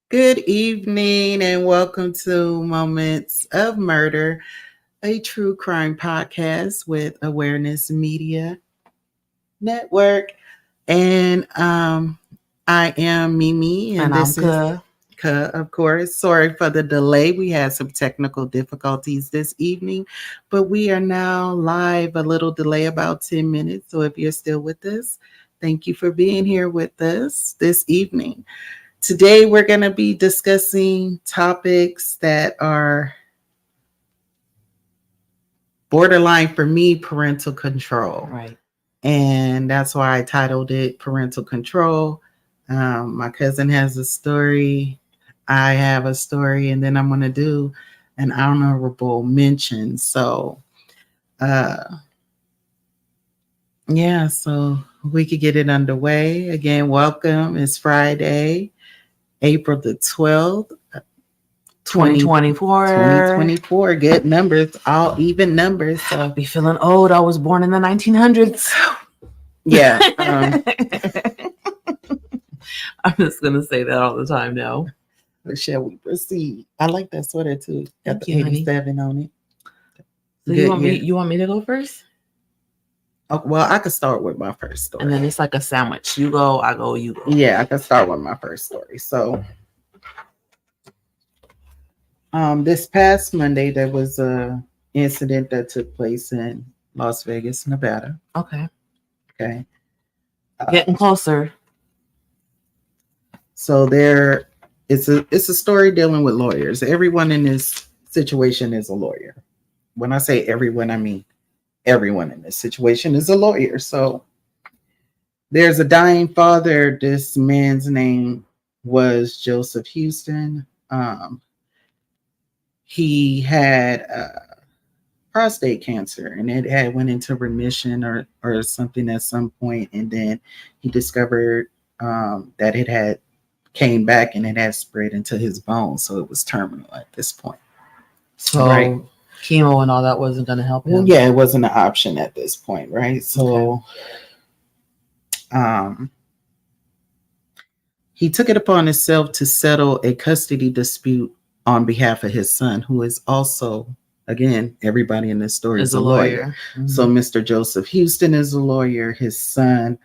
Good evening and welcome to Moments of Murder, a true crime podcast with Awareness Media Network. And I am Mimi, and And I'm this is good. Ka, of course. Sorry for the delay. We had some technical difficulties this evening, but we are now live, a little delay, about 10 minutes. So if you're still with us, thank you for being here with us this evening. Today, we're going to be discussing topics that are borderline for me parental control. Right. And that's why I titled it Parental Control. My cousin has a story. I have a story. And then I'm going to do an honorable mention. So, yeah, so we could get it underway. Again, welcome. It's Friday, April the 12th. 2024. 2024, good numbers, all even numbers. So Be feeling old. I was born in the 1900s. yeah, I'm just going to say that all the time now. shall we proceed? I like that sweater too. Got Thank the you, honey. 87 on it. So Good you want me to go first? Oh, well, I could start with my first story. And then it's like a sandwich. You go, I go, you go. Yeah, I can start with my first story. So this past Monday there was a incident that took place in Las Vegas, Nevada. Okay. Okay. Getting closer. So it's a story dealing with lawyers. Everyone in this situation is a lawyer. When I say everyone, I mean everyone in this situation is a lawyer. So there's a dying father. This man's name was Joseph Houston. He had prostate cancer, and it had went into remission or something at some point, and then he discovered that it had came back and it had spread into his bones, so it was terminal at this point. So right. Chemo and all that wasn't going to help him. Well, yeah, it wasn't an option at this point, right? So he took it upon himself to settle a custody dispute on behalf of his son, who is also, again, everybody in this story is a lawyer. Mm-hmm. So Mr. Joseph Houston is a lawyer. His son,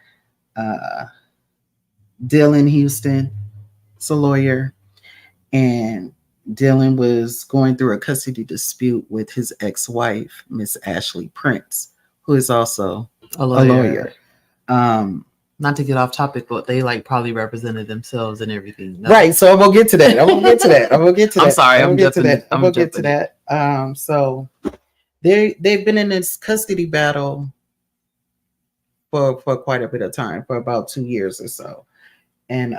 Dylan Houston, is a lawyer. And Dylan was going through a custody dispute with his ex-wife, Miss Ashley Prince, who is also a lawyer. Not to get off topic, but they probably represented themselves and everything. Right. So I'm gonna get to that. I'm sorry. I'm gonna get to that. So they've been in this custody battle for quite a bit of time, for about 2 years or so. And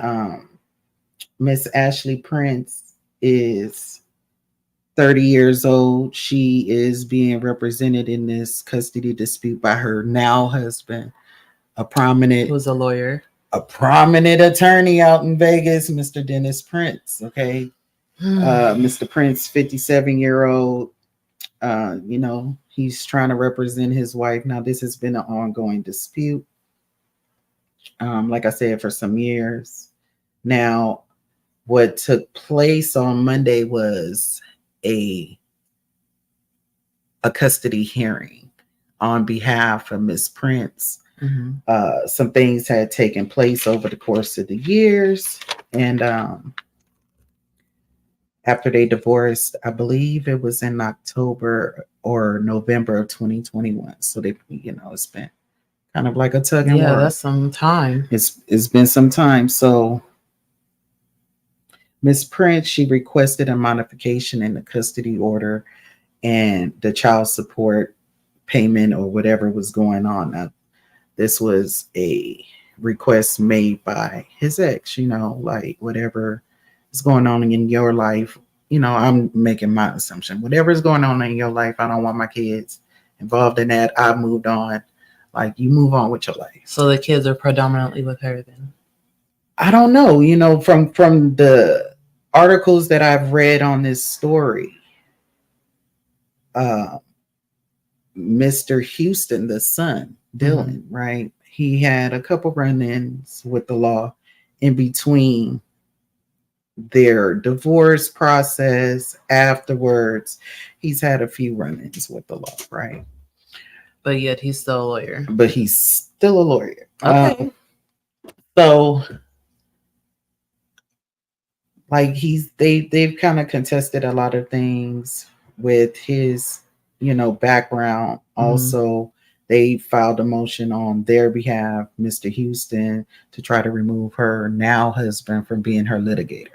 Miss Ashley Prince is 30 years old. She is being represented in this custody dispute by her now husband, who's a lawyer, a prominent attorney out in Vegas, Mr. Dennis Prince. Okay. Mr. Prince, 57-year-old, he's trying to represent his wife. Now, this has been an ongoing dispute. Like I said, for some years. Now, what took place on Monday was a custody hearing on behalf of Miss Prince. Mm-hmm. Some things had taken place over the course of the years, and after they divorced, I believe it was in October or November of 2021. So they, it's been kind of like a tug and war. Yeah, that's some time. It's been some time. So Miss Prince, she requested a modification in the custody order and the child support payment or whatever was going on. Now, this was a request made by his ex, whatever is going on in your life. I'm making my assumption. Whatever is going on in your life, I don't want my kids involved in that. I've moved on. You move on with your life. So the kids are predominantly with her then? I don't know. From the articles that I've read on this story, Mr. Houston, the son, Dylan, mm-hmm. right? He had a couple run-ins with the law in between their divorce process afterwards. He's had a few run-ins with the law, right? But yet he's still a lawyer. But he's still a lawyer. Okay. So like they've kind of contested a lot of things with his, background. Also, they filed a motion on their behalf, Mr. Houston, to try to remove her now husband from being her litigator.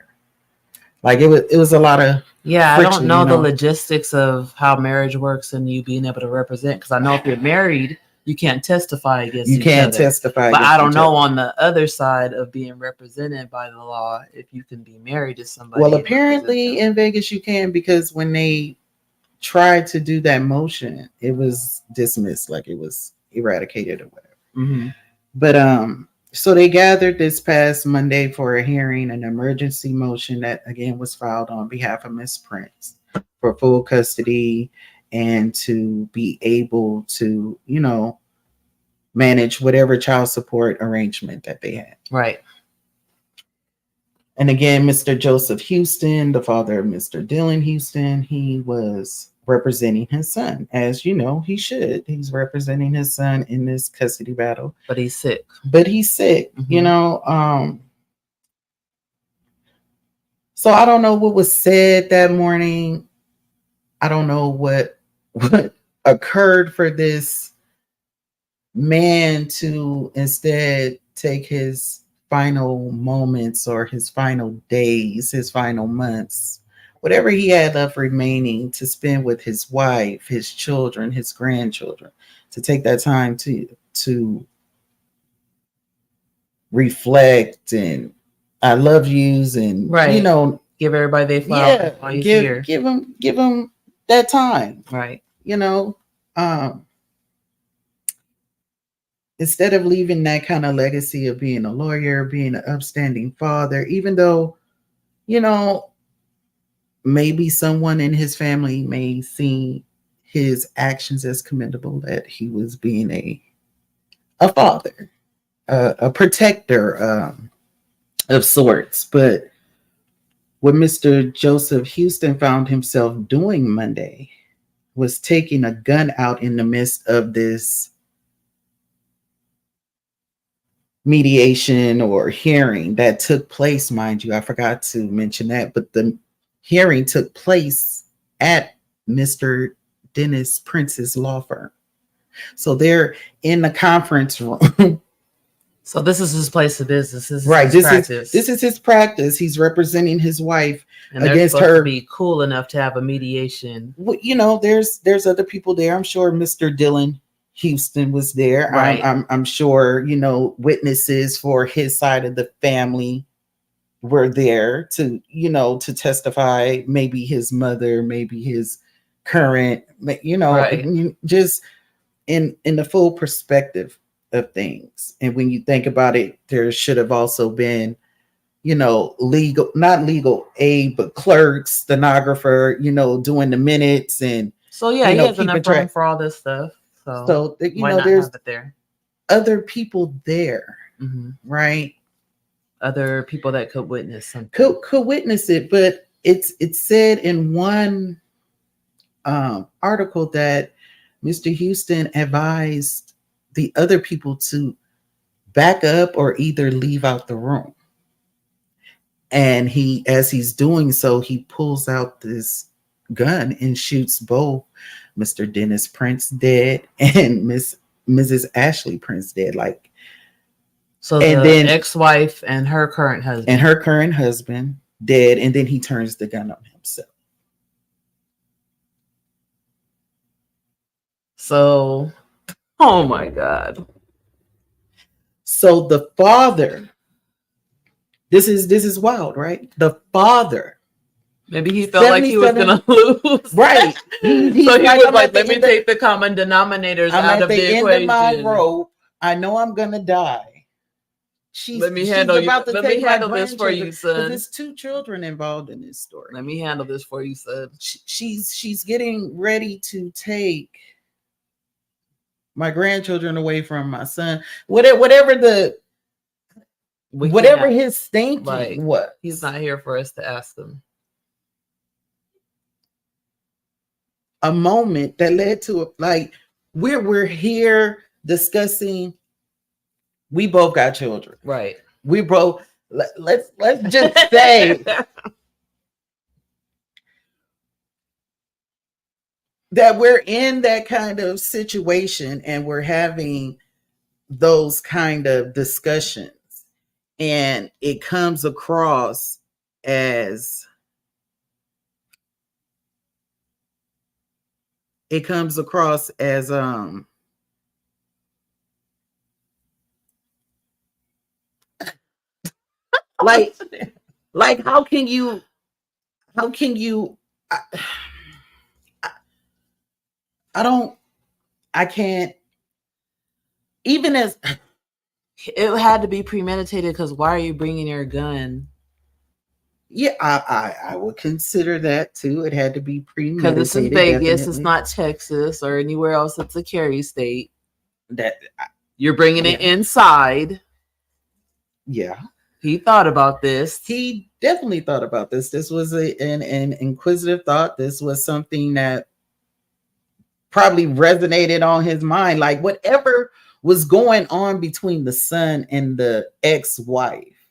Like it was a lot of Yeah, I don't friction, know the logistics of how marriage works and you being able to represent. Because I know if you're married, you can't testify against You each can't other. testify. But I don't each know other. on the other side of being represented by the law if you can be married to somebody. Well, and represent apparently them. in Vegas you can, because when they tried to do that motion, it was dismissed, like it was eradicated or whatever. Mm-hmm. But so they gathered this past Monday for a hearing, an emergency motion that again was filed on behalf of Miss Prince for full custody and to be able to, manage whatever child support arrangement that they had. Right. And again, Mr. Joseph Houston, the father of Mr. Dylan Houston, he was representing his son, as you know he should. He's representing his son in this custody battle. But he's sick. Mm-hmm. So I don't know what was said that morning. I don't know what occurred for this man to instead take his final moments or his final days, his final months, whatever he had left remaining to spend with his wife, his children, his grandchildren, to take that time to reflect and I love yous and right. Give everybody their flowers while he's here. Give him that time. Right. Instead of leaving that kind of legacy of being a lawyer, being an upstanding father, even though, maybe someone in his family may see his actions as commendable, that he was being a father, a protector of sorts. But what Mr. Joseph Houston found himself doing Monday was taking a gun out in the midst of this mediation or hearing that took place, mind you. I forgot to mention that, but the hearing took place at Mr. Dennis Prince's law firm. So they're in the conference room. So this is his place of business. This is his practice. He's representing his wife and against her. To be cool enough to have a mediation. There's other people there. I'm sure Mr. Dylan Houston was there. Right. I'm sure, witnesses for his side of the family were there to, to testify. Maybe his mother, maybe his current, right. Just in the full perspective of things. And when you think about it, there should have also been, not legal aid, but clerks, stenographer, doing the minutes. And so he has enough room for all this stuff. So why not there's have it there? Other people there, right? Other people that could witness something. Could witness it, but it's said in one article that Mr. Houston advised the other people to back up or either leave out the room. And as he's doing so, he pulls out this gun and shoots both Mr. Dennis Prince dead and Mrs. Ashley Prince dead. So then ex-wife and her current husband dead, and then he turns the gun on himself. So, oh my God. So the father, this is wild, right? The father, maybe he felt like he was gonna lose, right? So he was like, "Let me take the common denominators out of the equation. End of my rope. I know I'm gonna die. Let me handle this for you, son. There's 2 children involved in this story. Let me handle this for you, son. She's getting ready to take my grandchildren away from my son. Whatever whatever his thinking was. He's not here for us to ask him. A moment that led to like we're here discussing. We both got children, right? We both let's just say that we're in that kind of situation and we're having those kind of discussions, and it comes across as like how can you I, I can't, even as it had to be premeditated, because why are you bringing your gun? Yeah, I would consider that too. It had to be premeditated. Because this is Vegas, definitely. It's not Texas or anywhere else. It's a carry state. That you're bringing it inside. Yeah, he thought about this. He definitely thought about this. This was an inquisitive thought. This was something that probably resonated on his mind. Like whatever was going on between the son and the ex-wife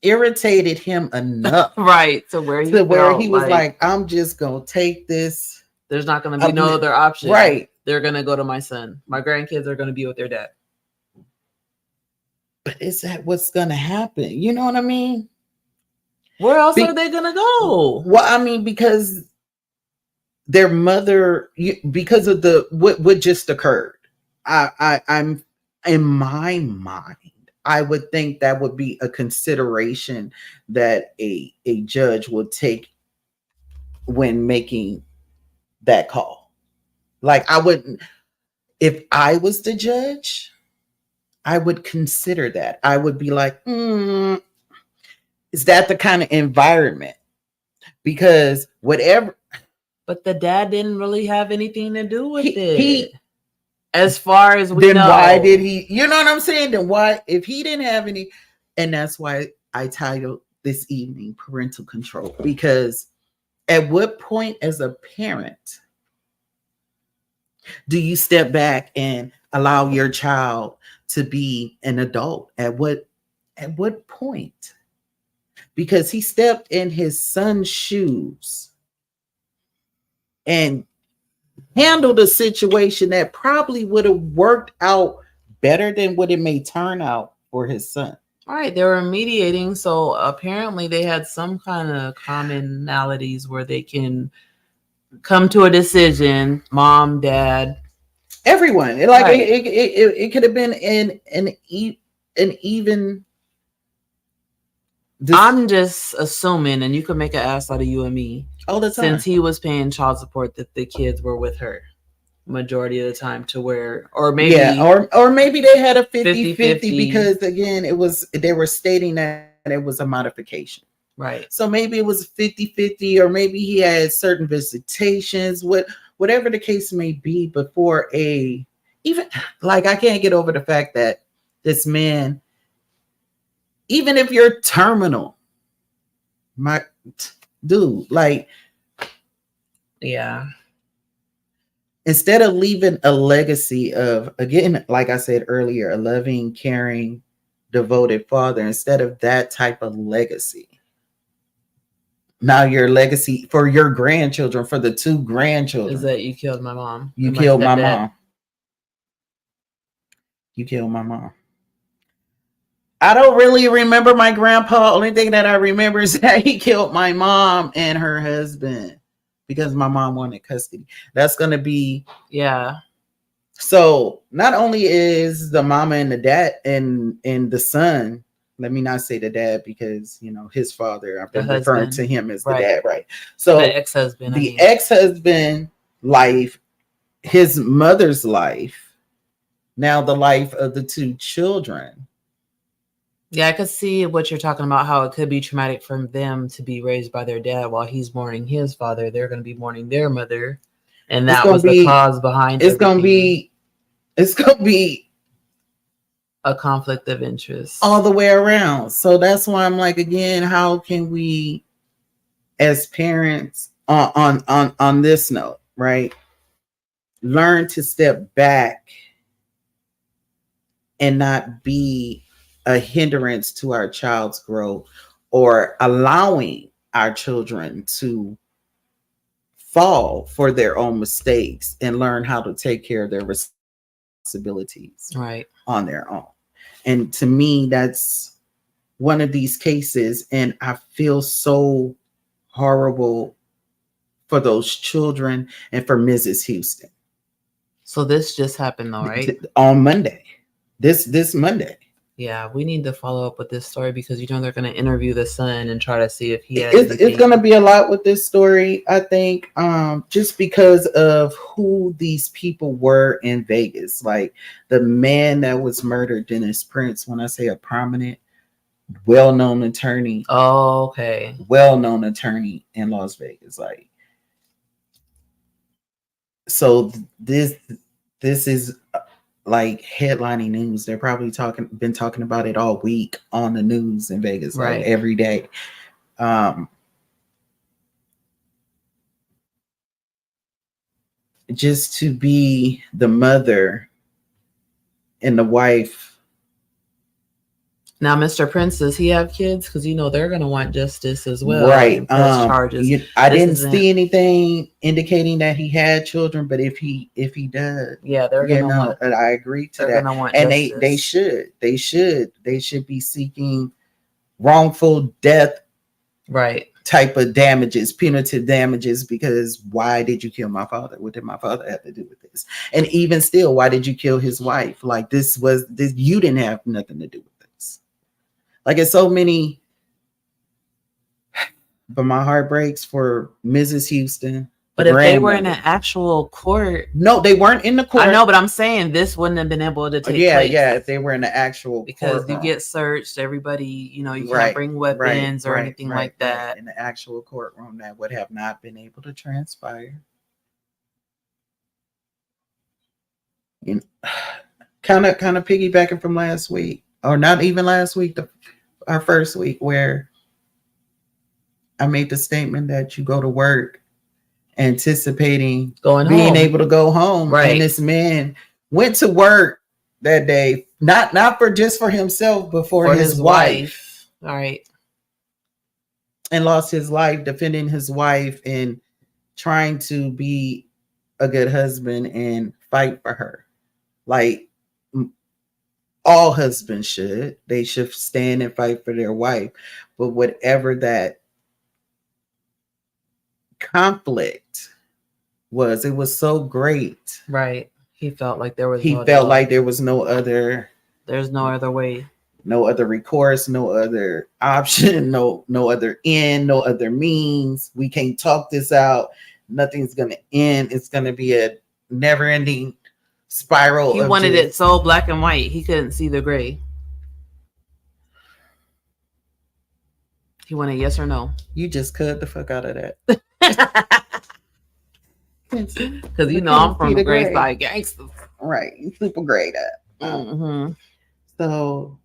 irritated him enough, right, to where he was like, I'm just gonna take this. There's not gonna be no other option, right? They're gonna go to my son. My grandkids are gonna be with their dad. But is that what's gonna happen? You know what I mean? Where else are they gonna go? Well, I mean, because their mother, because of what just occurred. I'm in my mind, I would think that would be a consideration that a judge would take when making that call. Like I wouldn't, if I was the judge, I would consider that. I would be like, is that the kind of environment? Because whatever. But the dad didn't really have anything to do with it. As far as we know. Then why did he, you know what I'm saying? Then why, if he didn't have any, and that's why I titled this evening Parental Control, because at what point as a parent do you step back and allow your child to be an adult? At what point? Because he stepped in his son's shoes and handled a situation that probably would have worked out better than what it may turn out for his son. All right, they were mediating, so apparently they had some kind of commonalities where they can come to a decision. Mom, dad, everyone. Like right. It could have been an even. I'm just assuming, and you could make an ass out of you and me all the time, since he was paying child support, that the kids were with her majority of the time, to where, or maybe, or maybe they had a 50-50 because again, they were stating that it was a modification, right? So maybe it was 50-50, or maybe he had certain visitations, whatever the case may be, before even like, I can't get over the fact that this man, even if you're terminal, my dude, like, yeah. Instead of leaving a legacy of, again, like I said earlier, a loving, caring, devoted father, instead of that type of legacy, now your legacy for your grandchildren, for the 2 grandchildren, is that you killed my mom. You killed my mom. You killed my mom. I don't really remember my grandpa. Only thing that I remember is that he killed my mom and her husband because my mom wanted custody. That's going to be, yeah. So not only is the mama and the dad and the son, let me not say the dad because, you know, his father, I've been referring to him as the dad, right? So the ex-husband, ex-husband life, his mother's life, now the life of the 2 children. Yeah, I could see what you're talking about, how it could be traumatic for them to be raised by their dad while he's mourning his father. They're going to be mourning their mother. And that was the cause behind it. It's going to be a conflict of interest all the way around. So that's why I'm like, again, how can we as parents on this note, right, learn to step back and not be a hindrance to our child's growth, or allowing our children to fall for their own mistakes and learn how to take care of their responsibilities right on their own. And to me, that's one of these cases. And I feel so horrible for those children and for Mrs. Houston. So this just happened though, right? On Monday. This Monday. Yeah, we need to follow up with this story because they're going to interview the son and try to see if he has it's going to be a lot with this story, I think, just because of who these people were in Vegas. Like the man that was murdered, Dennis Prince, when I say a prominent, well-known attorney. Oh, okay. Well-known attorney in Las Vegas. Like, so this is like headlining news. They're probably been talking about it all week on the news in Vegas, right? Like every day. Just to be the mother and the wife. Now, Mr. Prince, does he have kids? Because they're going to want justice as well, right? Charges. I didn't see anything indicating that he had children, but if he does, yeah, they're going to want. I agree to that, and they should be seeking wrongful death, right? Type of damages, punitive damages, because why did you kill my father? What did my father have to do with this? And even still, why did you kill his wife? Like this, you didn't have nothing to do with this. Like it's so many, but my heart breaks for Mrs. Houston. But if they were in an actual court, no, they weren't in the court. I know, but I'm saying this wouldn't have been able to take place. Yeah, if they were in the actual because you get searched, everybody, you can't bring weapons or anything like that. In the actual courtroom, that would have not been able to transpire. Kind of piggybacking from last week, or not even last week, our first week, where I made the statement that you go to work anticipating being able to go home, right? And this man went to work that day, not for just for himself, but for his wife. All right. And lost his life defending his wife and trying to be a good husband and fight for her. Like all husbands should. They should stand and fight for their wife. But whatever that conflict was, it was so great, right? He felt like there was no other, there's no other way, no other recourse, no other option, no other end, no other means. We can't talk this out. Nothing's gonna end. It's gonna be a never-ending spiral. He wanted it so black and white, he couldn't see the gray. He wanted yes or no. You just cut the fuck out of that. Because I'm from the gray side gangsters. Right. You super great at. Mm-hmm. So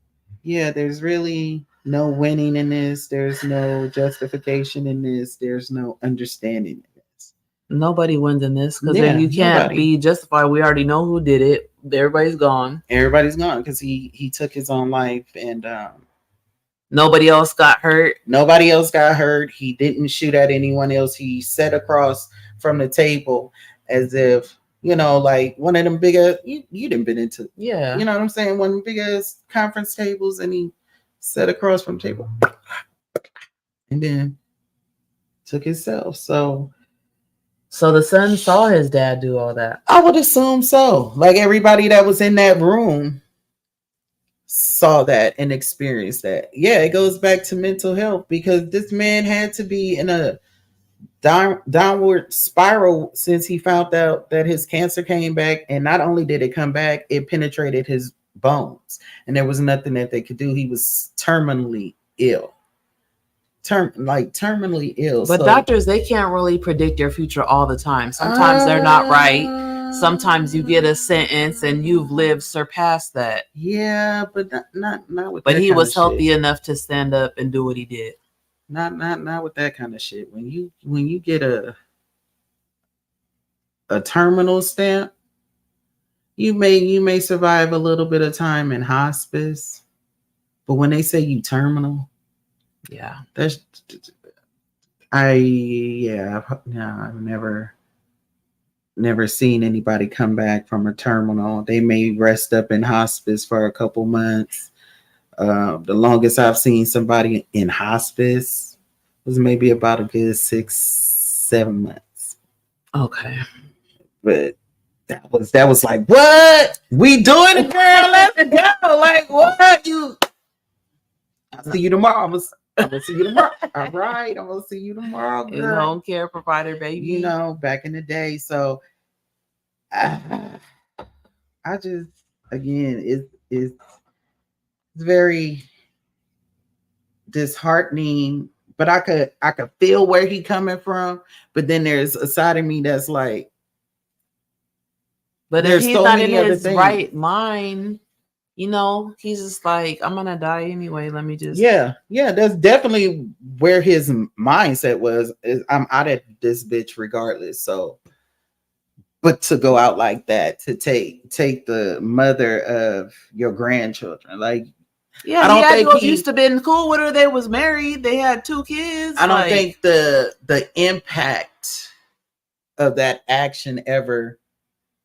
yeah, there's really no winning in this. There's no justification in this. There's no understanding in this. Nobody wins in this because then you can't be justified. We already know who did it. Everybody's gone. Everybody's gone because he took his own life, and nobody else got hurt. He didn't shoot at anyone else. He sat across from the table as if, like one of them bigger, you didn't been into, yeah, you know what I'm saying? One of the biggest conference tables, and he sat across from the table and then took himself. So the son saw his dad do all that. I would assume so. Like everybody that was in that room saw that and experienced that. Yeah, it goes back to mental health, because this man had to be in a downward spiral since he found out that his cancer came back. And not only did it come back, it penetrated his bones, and there was nothing that they could do. He was terminally ill. Terminally ill. But doctors, they can't really predict your future all the time. Sometimes they're not right. sometimes you get a sentence and you've lived surpassed that. Yeah, but not with But that he kind was of healthy shit. enough to stand up and do what he did. Not with that kind of shit. When you get a terminal stamp, you may survive a little bit of time in hospice, but when they say you terminal, Yeah. that's I've never seen anybody come back from a terminal. They may rest up in hospice for a couple months. The longest I've seen somebody in hospice was maybe about a good 6-7 months. Okay. But that was like, what we doing it, girl? Let's go! Like, what you? I'll see you tomorrow. I'm gonna see you tomorrow. All right, I'm gonna see you tomorrow, His girl. home care provider, baby. You know, back in the day. So, I just again, it's very disheartening. But I could feel where he coming from. But then there's a side of me that's like, but if there's he's so not in many other his things. right mind, you know, he's just like, I'm gonna die anyway. Let me just Yeah, that's definitely where his mindset was. Is I'm out of this bitch regardless. So, but to go out like that, to take the mother of your grandchildren, like, yeah, I don't think he used to been cool with her. They was married. They had 2 kids. I don't think the impact of that action ever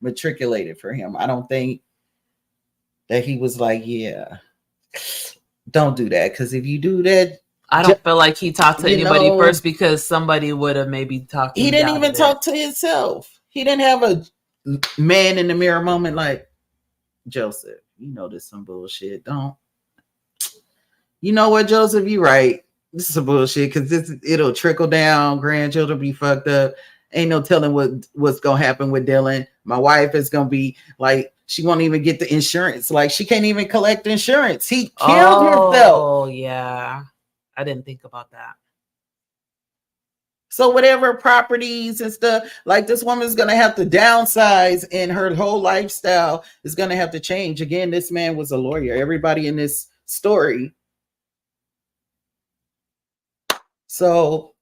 matriculated for him. I don't think that he was like, yeah, don't do that, because if you do that, I don't feel like he talked to anybody know, first, because somebody would have maybe talked. He didn't even talk to himself. He didn't have a man in the mirror moment like, Joseph, you know this some bullshit. Don't. You know what, Joseph? You right. This is some bullshit, because it'll trickle down. Grandchildren be fucked up. Ain't no telling what's gonna happen with Dylan. My wife is gonna be like, she won't even get the insurance. Like, she can't even collect insurance. He killed himself. Oh yeah, I didn't think about that. So whatever properties and stuff, like, this woman's going to have to downsize, and her whole lifestyle is going to have to change. Again, this man was a lawyer. Everybody in this story. So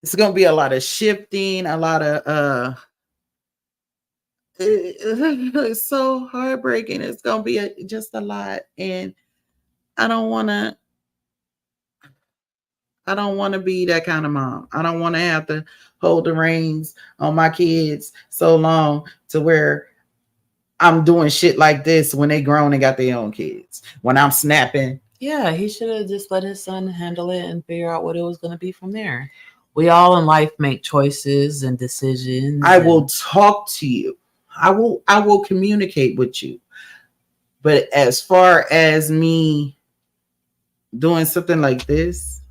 it's going to be a lot of shifting, a lot of, it's so heartbreaking. It's going to be just a lot. And I don't want to be that kind of mom. I don't want to have to hold the reins on my kids so long to where I'm doing shit like this when they grown and got their own kids. When I'm snapping. Yeah, he should have just let his son handle it and figure out what it was going to be from there. We all in life make choices and decisions. I will talk to you. I will communicate with you. But as far as me doing something like this,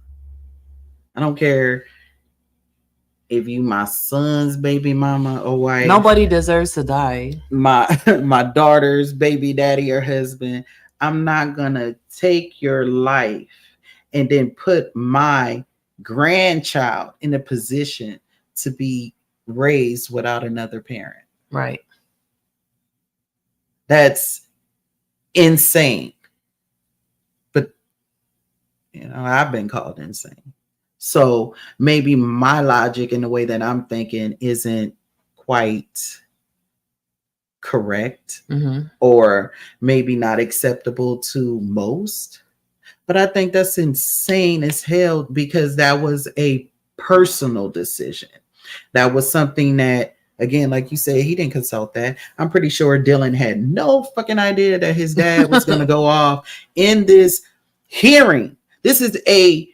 I don't care if you my son's baby mama or wife. Nobody deserves to die. My daughter's baby daddy or husband. I'm not gonna take your life and then put my grandchild in a position to be raised without another parent. Right. That's insane. But I've been called insane. So maybe my logic and the way that I'm thinking isn't quite correct, or maybe not acceptable to most. But I think that's insane as hell, because that was a personal decision. That was something that, again, like you said, he didn't consult that. I'm pretty sure Dylan had no fucking idea that his dad was going to go off in this hearing. This is a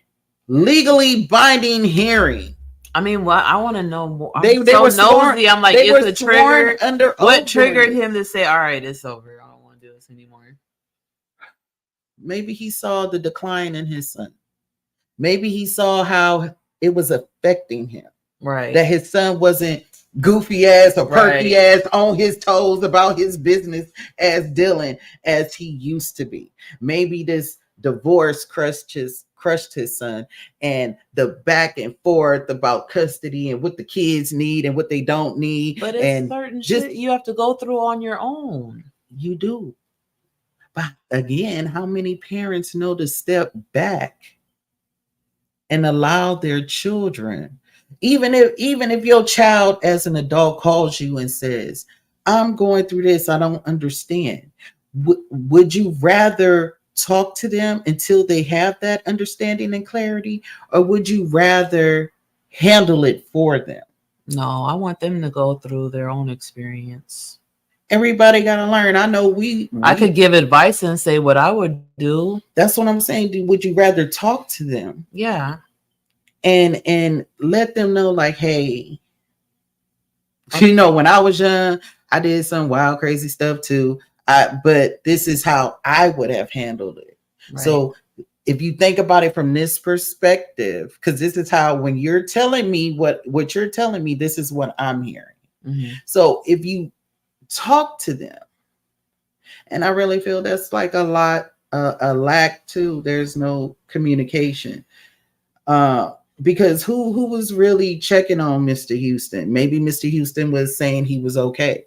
legally binding hearing. I mean, what I want to know more. They were nosy. I'm like, it's a trigger. Under what triggered him to say, "All right, it's over. I don't want to do this anymore"? Maybe he saw the decline in his son. Maybe he saw how it was affecting him. Right. That his son wasn't goofy ass or perky ass on his toes about his business as Dylan as he used to be. Maybe this divorce crushed his crushed his son, and the back and forth about custody and what the kids need and what they don't need. But it's And certain just shit you have to go through on your own. you do. But again, how many parents know to step back and allow their children, even if your child as an adult calls you and says, I'm going through this, I don't understand, would you rather talk to them until they have that understanding and clarity, or would you rather handle it for them? No, I want them to go through their own experience. Everybody got to learn. I know I could give advice and say what I would do. that's what I'm saying. Would you rather talk to them Yeah. and let them know, like, hey, when I was young, I did some wild, crazy stuff too. But this is how I would have handled it. Right. So if you think about it from this perspective, because this is how, when you're telling me what you're telling me, this is what I'm hearing. Mm-hmm. So if you talk to them, and I really feel that's like a lack too. There's no communication. Because who was really checking on Mr. Houston? Maybe Mr. Houston was saying he was okay.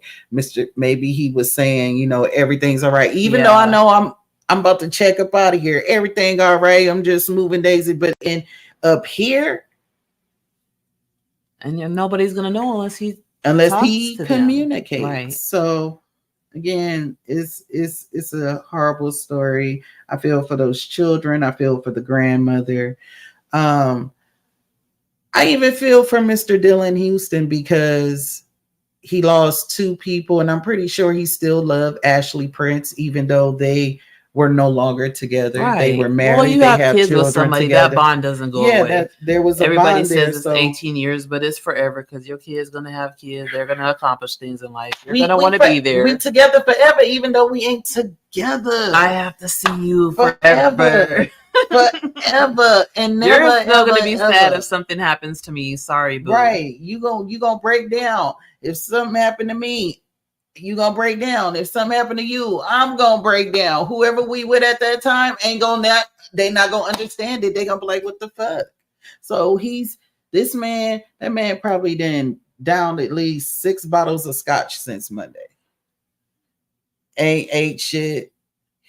Maybe he was saying, everything's all right. Even though I know I'm about to check up out of here. Everything all right. I'm just moving Daisy. But up here, and nobody's gonna know unless he communicates. Right. So again, it's a horrible story. I feel for those children. I feel for the grandmother. I even feel for Mr. Dylan Houston, because he lost two people, and I'm pretty sure he still loved Ashley Prince, even though they were no longer together. Right. They were married. Well, you they have kids with somebody, together. That bond doesn't go away. There was a Everybody bond says there, it's 18 years, but it's forever, because your kid's going to have kids. They're going to accomplish things in life. You're going to want to be there. We together forever, even though we ain't together. I have to see you forever. Forever and never. You're still gonna be sad if something happens to me. Sorry, boo. Right? You gonna break down. If something happened to me, you gonna break down. If something happened to you, I'm gonna break down. Whoever we with at that time they not gonna understand it. They gonna be like, what the fuck? So that man probably done downed at least 6 bottles of scotch since Monday. Ain't ate shit.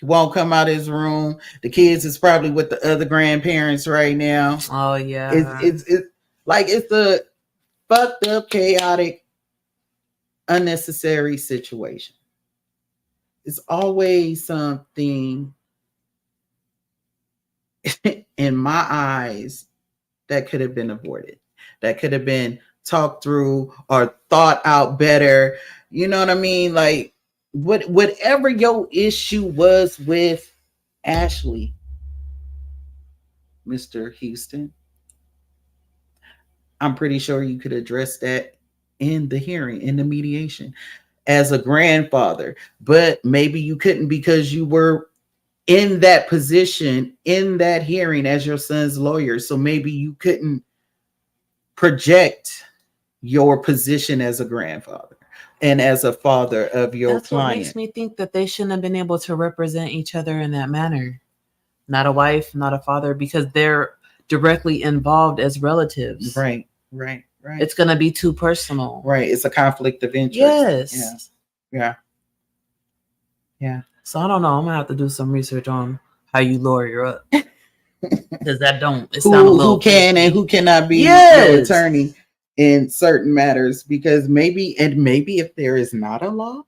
Won't come out of his room. The kids is probably with the other grandparents right now. Oh yeah. It's a fucked up, chaotic, unnecessary situation. It's always something in my eyes that could have been avoided, that could have been talked through or thought out better. You know what I mean? Like, whatever your issue was with Ashley, Mr. Houston, I'm pretty sure you could address that in the hearing, in the mediation, as a grandfather. But maybe you couldn't, because you were in that position, in that hearing, as your son's lawyer. So maybe you couldn't project your position as a grandfather and as a father of your That's client. What makes me think that they shouldn't have been able to represent each other in that manner. Not a wife, not a father, because they're directly involved as relatives. Right. It's going to be too personal. Right. It's a conflict of interest. Yes. Yeah. So I don't know. I'm going to have to do some research on how you lawyer up. Because who can and who cannot be your attorney in certain matters, because maybe if there is not a law,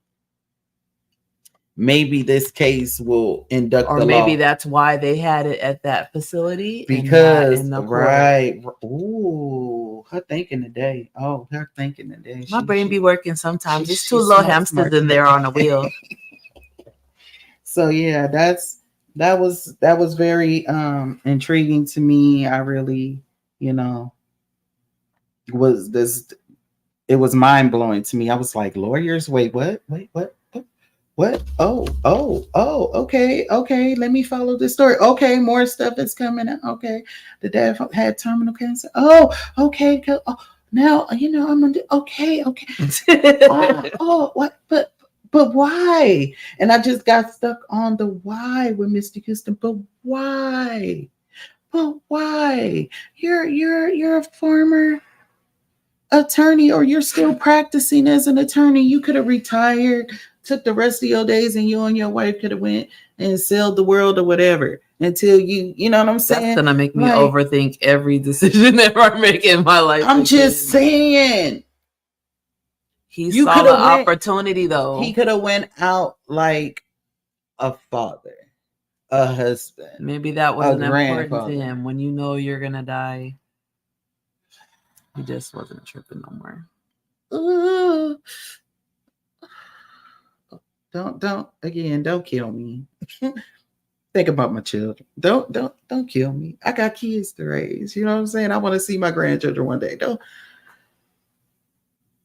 maybe this case will induct the law. Or maybe that's why they had it at that facility. Because, and not in the right. Ooh, her thinking today. My brain be working sometimes. It's two little hamsters in there on a wheel. So yeah, that was very intriguing to me. I really, it was mind blowing to me. I was like, lawyers, wait, what? Oh, okay. Let me follow this story. Okay, more stuff is coming out. Okay, the dad had terminal cancer. Oh, okay. Oh, now I'm gonna do. Okay. What? But why? And I just got stuck on the why with Mr. Houston. But why? But why? You're a former attorney, or you're still practicing as an attorney. You could have retired, took the rest of your days, and you and your wife could have went and sailed the world or whatever until you know what I'm saying? That's gonna make me Like, overthink every decision that I make in my life. I'm again. just saying. He You saw could the have went. opportunity though. He could have went out like a father, a husband, Maybe that a wasn't important to grandfather. him. When you know you're gonna die, he just wasn't tripping no more. Ooh. Don't kill me. Think about my children. Don't kill me. I got kids to raise. You know what I'm saying? I want to see my grandchildren one day.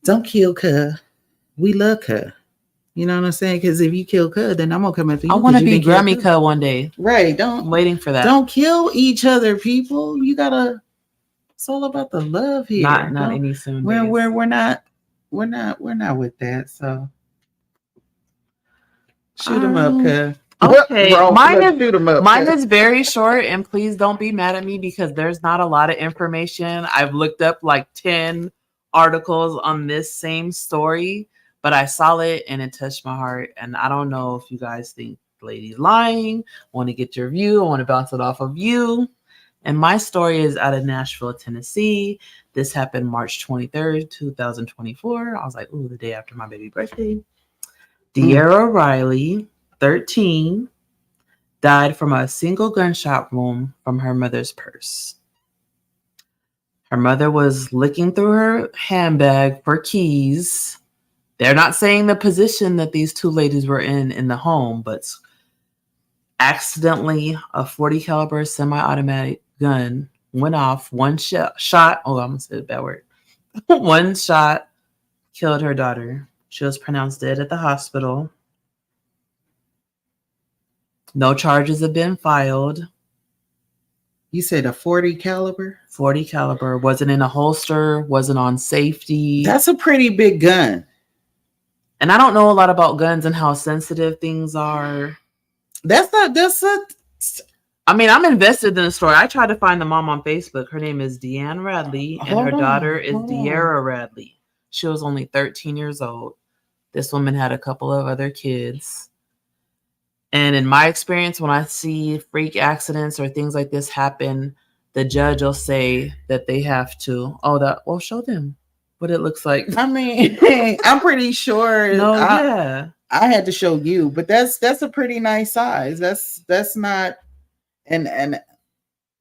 Don't kill Cuz. We love Cuz. You know what I'm saying? Because if you kill Cuz, then I'm gonna come after you. I want to be Grammy Cuz one day. Right. I'm waiting for that. Don't kill each other, people. You gotta. It's all about the love here. Not any soon. We're not with that. So shoot them up, Cuz. Okay, mine Cuz. is very short, and please don't be mad at me because there's not a lot of information. I've looked up like 10 articles on this same story, but I saw it and it touched my heart. And I don't know if you guys think the lady's lying. Want to get your view? I want to bounce it off of you. And my story is out of Nashville, Tennessee. This happened March 23rd, 2024. I was like, ooh, the day after my baby birthday. De'Ara Riley, 13, died from a single gunshot wound from her mother's purse. Her mother was looking through her handbag for keys. They're not saying the position that these two ladies were in the home, but accidentally a 40 caliber semi-automatic gun went off. One shot. Oh, I'm gonna say a bad word. One shot killed her daughter. She was pronounced dead at the hospital. No charges have been filed. You said a 40 caliber? 40 caliber. Wasn't in a holster. Wasn't on safety. That's a pretty big gun. And I don't know a lot about guns and how sensitive things are. I mean, I'm invested in the story. I tried to find the mom on Facebook. Her name is Deanne Radley, and her daughter is De'Ara Radley. She was only 13 years old. This woman had a couple of other kids. And in my experience, when I see freak accidents or things like this happen, the judge will say that they have to, show them what it looks like. I mean, I'm pretty sure. I had to show you, but that's a pretty nice size. That's not, and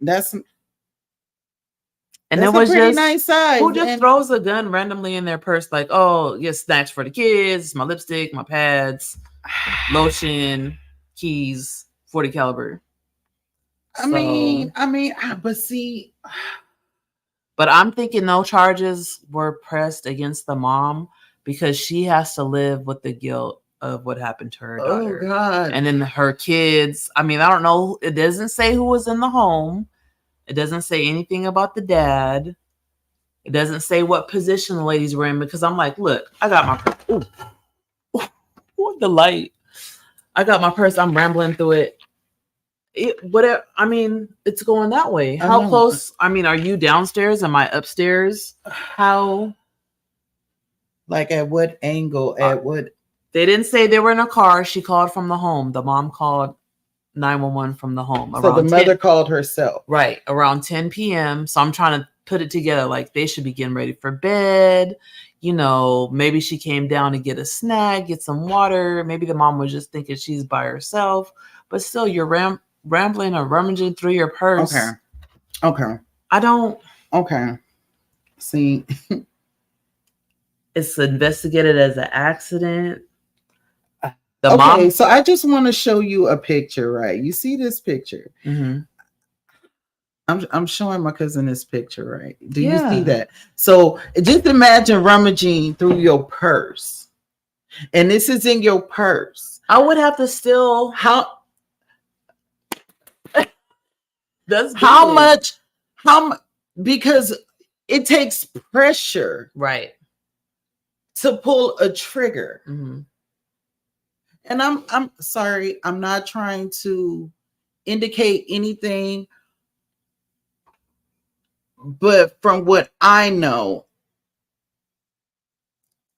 that's. And it was just nice size. Who just throws a gun randomly in their purse? Like, oh, yes, snacks for the kids, my lipstick, my pads, lotion, keys, 40 caliber. But I'm thinking no charges were pressed against the mom because she has to live with the guilt of what happened to her daughter. Oh God! And then her kids. I mean, I don't know. It doesn't say who was in the home. It doesn't say anything about the dad. It doesn't say what position the ladies were in because I'm like, look, I got my what the light. I got my purse. I'm rambling through it. It's going that way. How close? I mean, are you downstairs? Am I upstairs? How? Like at what angle? At what? They didn't say they were in a car. She called from the home. The mom called 911 from the home. So the mother called herself. Right. Around 10 p.m. So I'm trying to put it together. Like they should be getting ready for bed. You know, maybe she came down to get a snack, get some water. Maybe the mom was just thinking she's by herself. But still, you're rambling or rummaging through your purse. Okay. I don't. Okay. See. It's investigated as an accident. Mom. So I just want to show you a picture, right? You see this picture? Mm-hmm. I'm showing my cousin this picture, right? Do you see that? So just imagine rummaging through your purse, and this is in your purse. I would have to still how much because it takes pressure, right, to pull a trigger. Mm-hmm. And I'm sorry, I'm not trying to indicate anything. But from what I know,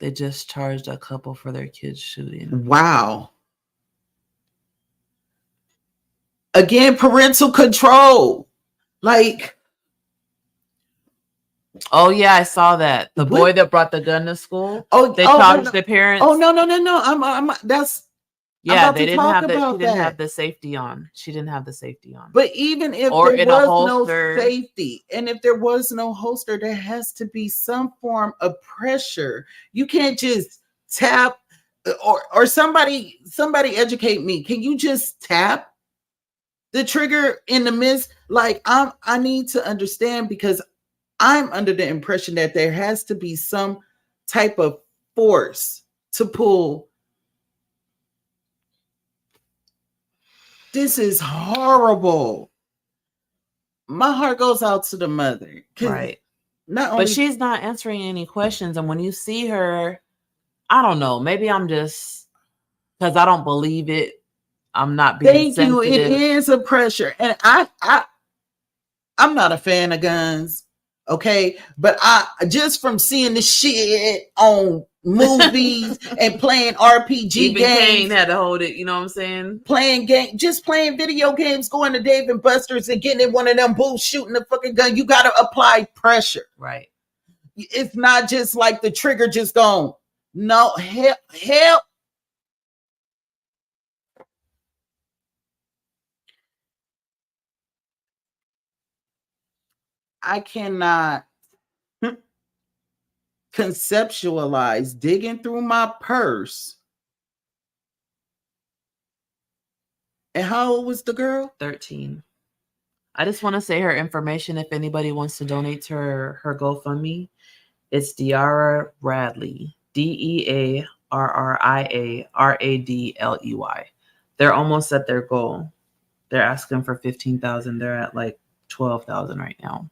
They just charged a couple for their kids shooting. wow. Again, parental control. Like, oh yeah, I saw that. The boy what? that brought the gun to school. Oh, They no, charged no. the parents. Oh, no. I'm that's I'm Yeah, about they to didn't talk have that. She about didn't have that. the safety on. She didn't have the safety on. But even if Or there in a was no holster. safety, and if there was no holster, there has to be some form of pressure. You can't just tap, or somebody educate me. Can you just tap the trigger in the midst? Like, I need to understand, because I'm under the impression that there has to be some type of force to pull. This is horrible. My heart goes out to the mother. Right. Not only, but she's not answering any questions. And when you see her, I don't know, maybe I'm just, because I don't believe it. I'm not being thank you. It sensitive. is a pressure. And I'm not a fan of guns. Okay. But I just from seeing the shit on movies and playing RPG Even games. Kane had to hold it, you know what I'm saying? Playing video games, going to Dave and Buster's and getting in one of them booths, shooting the fucking gun. You got to apply pressure. Right. It's not just like the trigger just gone. No, help. I cannot conceptualize digging through my purse. And how old was the girl? 13. I just want to say her information if anybody wants to donate to her GoFundMe. It's Dearra Radley. DearriaRadley. They're almost at their goal. They're asking for 15,000. They're at like 12,000 right now.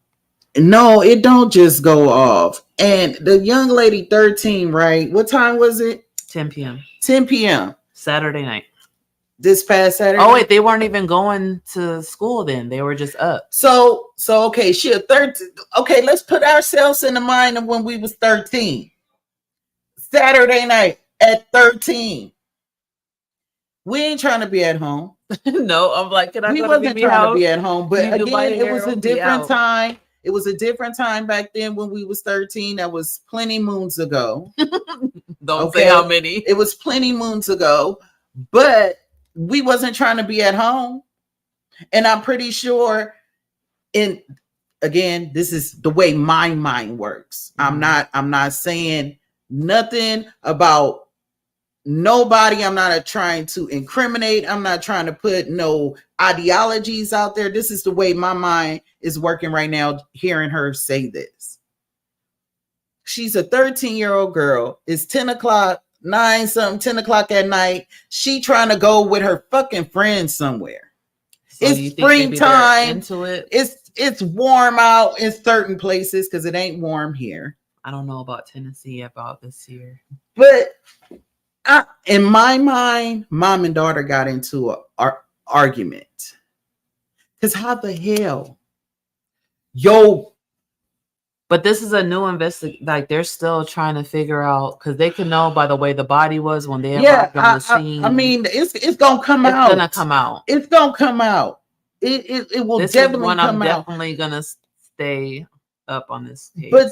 No, it don't just go off. And the young lady, 13, right? What time was it? 10 p.m. 10 p.m. Saturday night. This past Saturday. Oh wait, they weren't even going to school then. They were just up. So okay, she a 13. Okay, let's put ourselves in the mind of when we was 13. Saturday night at 13. We ain't trying to be at home. No, I'm like, can I we go wasn't to trying to be at home, but again, it was a Harold, different time. It was a different time back then when we was 13. That was plenty moons ago. Don't say how many. It was plenty moons ago, but we wasn't trying to be at home. And I'm pretty sure, again, this is the way my mind works. Mm-hmm. I'm not saying nothing about nobody. I'm not trying to incriminate. I'm not trying to put no ideologies out there. This is the way my mind is working right now, hearing her say this. She's a 13-year-old girl. It's 10 o'clock, 10 o'clock at night. She trying to go with her fucking friends somewhere. So it's springtime. Into it? It's warm out in certain places because it ain't warm here. I don't know about Tennessee about this year. But in my mind, mom and daughter got into an argument. Because how the hell? But this is a new investigation. Like, they're still trying to figure out, because they can know by the way the body was when they arrived on the scene. I mean, it's gonna come out. It's gonna come out. It's gonna come out. It will this definitely is one come I'm out. Definitely gonna stay up on this case. But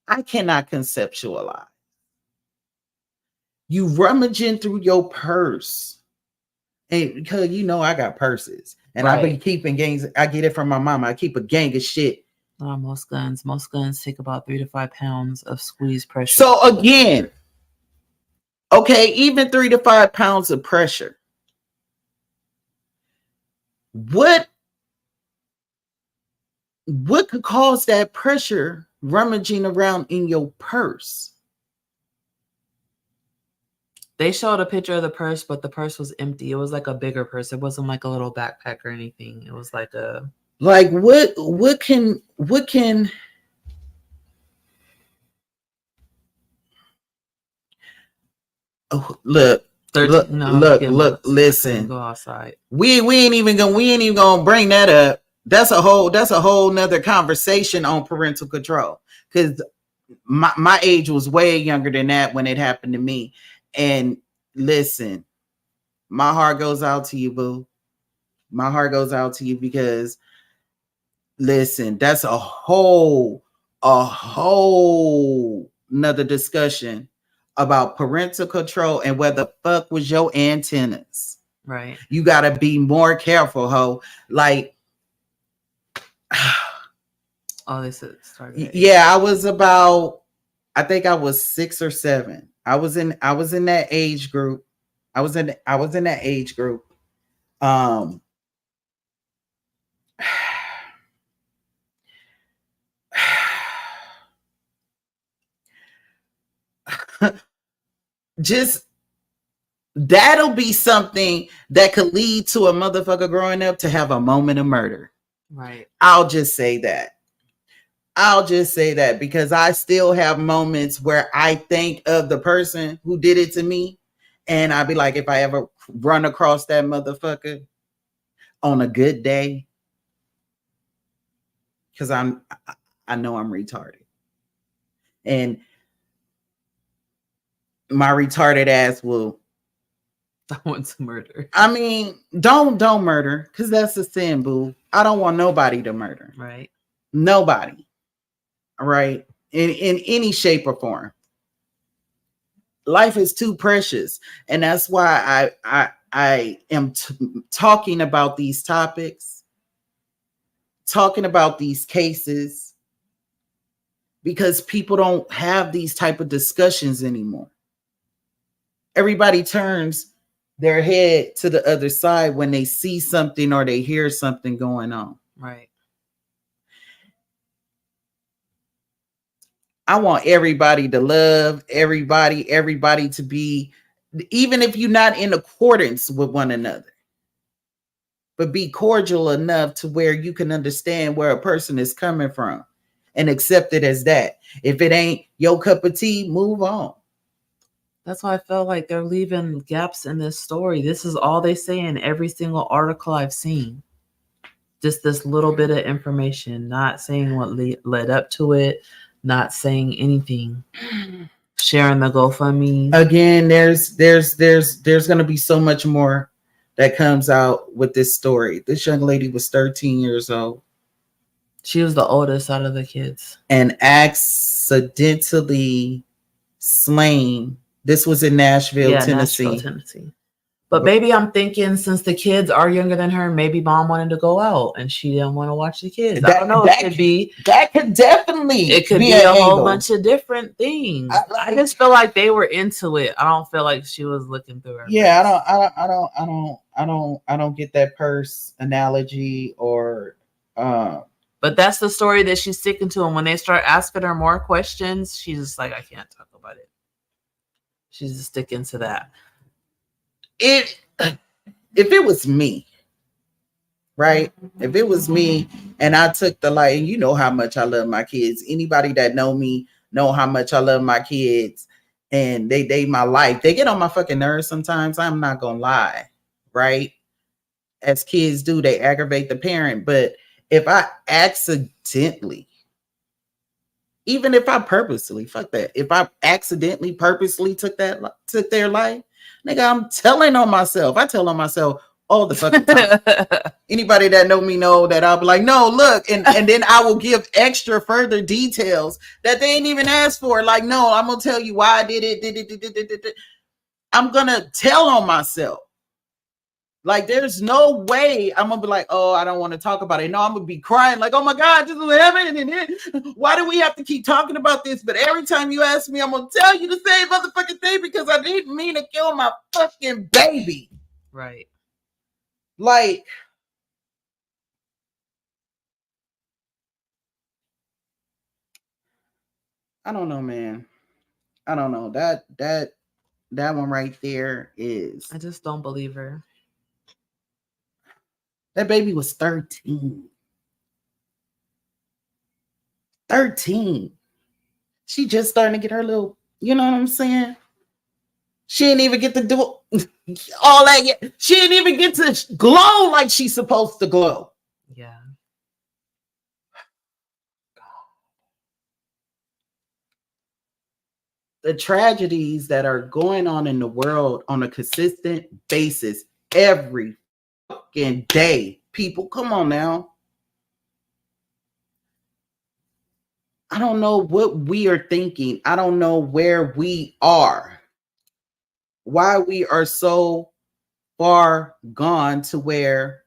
I cannot conceptualize you rummaging through your purse, and because I got purses. And right. I've been keeping gangs. I get it from my mama. I keep a gang of shit. Most guns take about 3 to 5 pounds of squeeze pressure. So again, okay, even 3 to 5 pounds of pressure. What could cause that pressure rummaging around in your purse? They showed a picture of the purse, but the purse was empty. It was like a bigger purse. It wasn't like a little backpack or anything. It was like a what can look, listen. Go outside. We ain't even gonna bring that up. that's a whole nother conversation on parental control. Because my age was way younger than that when it happened to me. And listen, my heart goes out to you, boo. My heart goes out to you because listen, that's a whole nother discussion about parental control and where the fuck was your antennas. Right. You gotta be more careful, ho. Like Oh, they said started. yeah, I think I was 6 or 7. I was in that age group. I was in that age group. Um just that'll be something that could lead to a motherfucker growing up to have a moment of murder. Right. I'll just say that. I'll just say that because I still have moments where I think of the person who did it to me. And I'd be like, if I ever run across that motherfucker on a good day, because I know I'm retarded. And my retarded ass will, I want to murder. I mean, don't murder, because that's a sin, boo. I don't want nobody to murder. Right. Nobody. Right? In any shape or form. Life is too precious. And that's why I am talking about these topics, talking about these cases, because people don't have these type of discussions anymore. Everybody turns their head to the other side when they see something or they hear something going on. Right. I want everybody to love everybody to be, even if you're not in accordance with one another, but be cordial enough to where you can understand where a person is coming from and accept it as that. If it ain't your cup of tea, move on. That's why I felt like they're leaving gaps in this story. This is all they say in every single article I've seen. Just this little bit of information, not saying what led up to it, not saying anything. Sharing the GoFundMe. Again, there's going to be so much more that comes out with this story. This young lady was 13 years old. She was the oldest out of the kids. And accidentally slain. This was in Nashville, Tennessee. But maybe I'm thinking, since the kids are younger than her, maybe mom wanted to go out and she didn't want to watch the kids. I don't know. It could be. That could definitely. It could be a whole bunch of different things. I just feel like they were into it. I don't feel like she was looking through her. Yeah, I don't get that purse analogy or. But that's the story that she's sticking to. And when they start asking her more questions, she's just like, I can't talk about it. She's just sticking to that. If it was me, right? If it was me and I took the light, and you know how much I love my kids. Anybody that know me know how much I love my kids, and they my life. They get on my fucking nerves sometimes. I'm not gonna lie, right? As kids do, they aggravate the parent. But if I accidentally, even if I purposely, fuck that. If I accidentally, purposely took their life, nigga, I'm telling on myself. I tell on myself all the fucking time. Anybody that know me know that I'll be like, no, look, and then I will give extra further details that they ain't even asked for. Like, no, I'm gonna tell you why I did it. I'm gonna tell on myself. Like, there's no way I'm gonna be like, oh, I don't want to talk about it. No, I'm gonna be crying like, oh my God, this is happening. Why do we have to keep talking about this? But every time you ask me, I'm gonna tell you the same motherfucking thing because I didn't mean to kill my fucking baby. Right. Like, I don't know, man. I don't know. That one right there is. I just don't believe her. That baby was 13. 13. She just starting to get her little, you know what I'm saying? She didn't even get to do all that yet. She didn't even get to glow like she's supposed to glow. Yeah. the tragedies that are going on in the world on a consistent basis every fucking day. People, come on now. I don't know what we are thinking. I don't know where we are. Why we are so far gone to where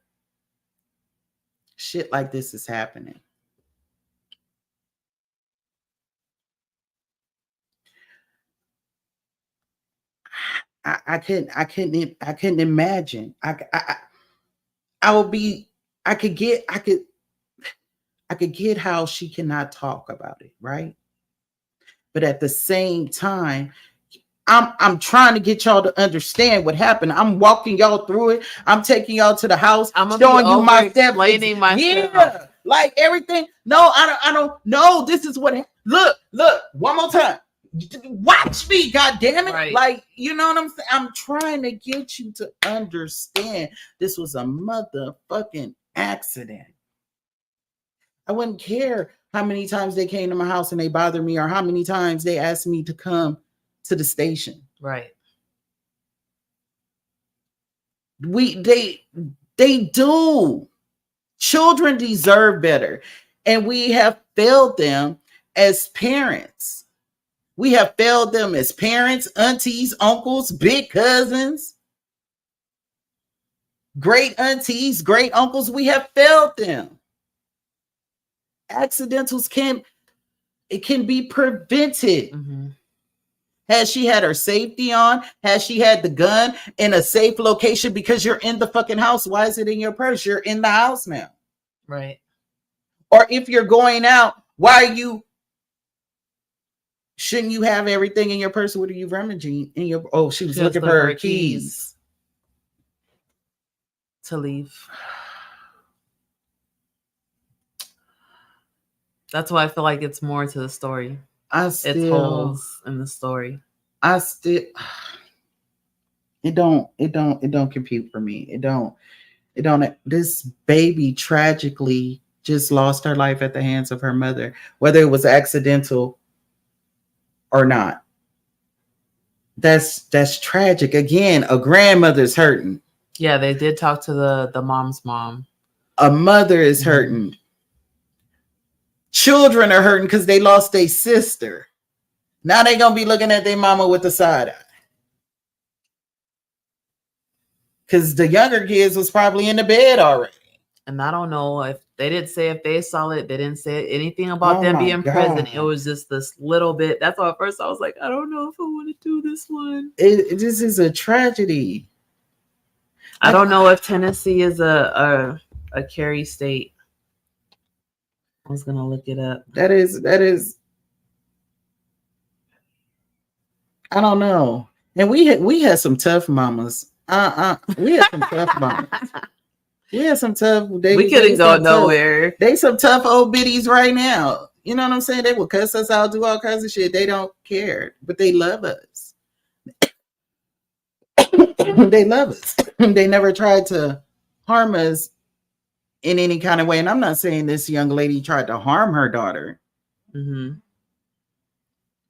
shit like this is happening. I couldn't imagine. I would be. I could get how she cannot talk about it, right? But at the same time, I'm trying to get y'all to understand what happened. I'm walking y'all through it. I'm taking y'all to the house. I'm showing you my steps. explaining myself. Yeah, like everything. No, I don't know. This is what. Look, one more time. Watch me, God damn it! Right. Like, you know what I'm saying? I'm trying to get you to understand this was a motherfucking accident. I wouldn't care how many times they came to my house and they bothered me, or how many times they asked me to come to the station. Right. They do. Children deserve better, and we have failed them as parents. We have failed them as parents, aunties, uncles, big cousins, great aunties, great uncles. We have failed them. Accidentals can be prevented. Mm-hmm. Has she had her safety on? Has she had the gun in a safe location? Because you're in the fucking house. Why is it in your purse? You're in the house now. Right. Or if you're going out, why are you? Shouldn't you have everything in your purse? What are you rummaging in your? Oh, she was looking for her keys to leave. That's why I feel like it's more to the story. It's holes in the story. It don't compute for me. It don't. This baby tragically just lost her life at the hands of her mother, whether it was accidental or not. That's tragic. Again, a grandmother's hurting. Yeah, they did talk to the mom's mom. A mother is hurting. Children are hurting because they lost their sister. Now they're gonna be looking at their mama with the side eye. Because the younger kids was probably in the bed already. And I don't know if they didn't say if they saw it. They didn't say anything about them being present. It was just this little bit. That's why at first I was like, I don't know if I want to do this one. This is a tragedy. I don't know if Tennessee is a carry state. I was gonna look it up. That is. I don't know. And we had some tough mamas. We had some tough mamas. We had some tough. We couldn't go nowhere. They some tough old biddies right now. You know what I'm saying? They will cuss us out, do all kinds of shit. They don't care, but they love us. They love us. They never tried to harm us in any kind of way. And I'm not saying this young lady tried to harm her daughter. Mm-hmm.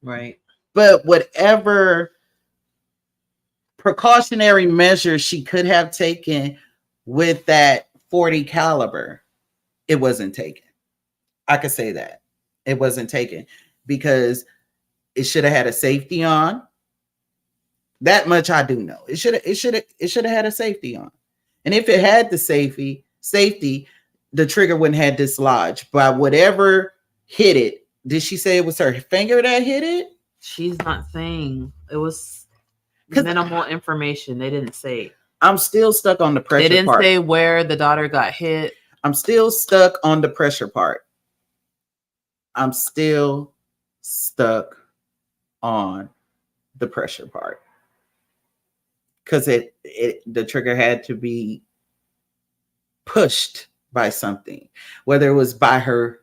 Right. But whatever precautionary measures she could have taken with that .40 caliber, it wasn't taken. I could say that. It wasn't taken because it should have had a safety on. That much I do know. It should have had a safety on. And if it had the safety, the trigger wouldn't have dislodged. But whatever hit it, did she say it was her finger that hit it? She's not saying. It was minimal information. They didn't say. I'm still stuck on the pressure part. They didn't say where the daughter got hit. I'm still stuck on the pressure part. I'm still stuck on the pressure part. Because the trigger had to be pushed by something, whether it was by her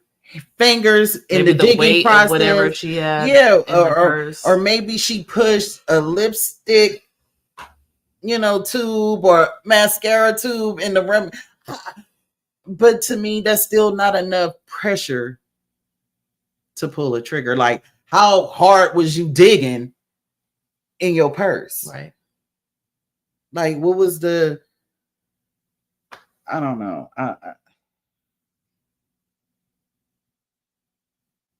fingers in the digging process, whatever she had, or maybe she pushed a lipstick, tube or mascara tube in the room. But to me, that's still not enough pressure to pull a trigger. Like, how hard was you digging in your purse? Right. Like, what was the? I don't know.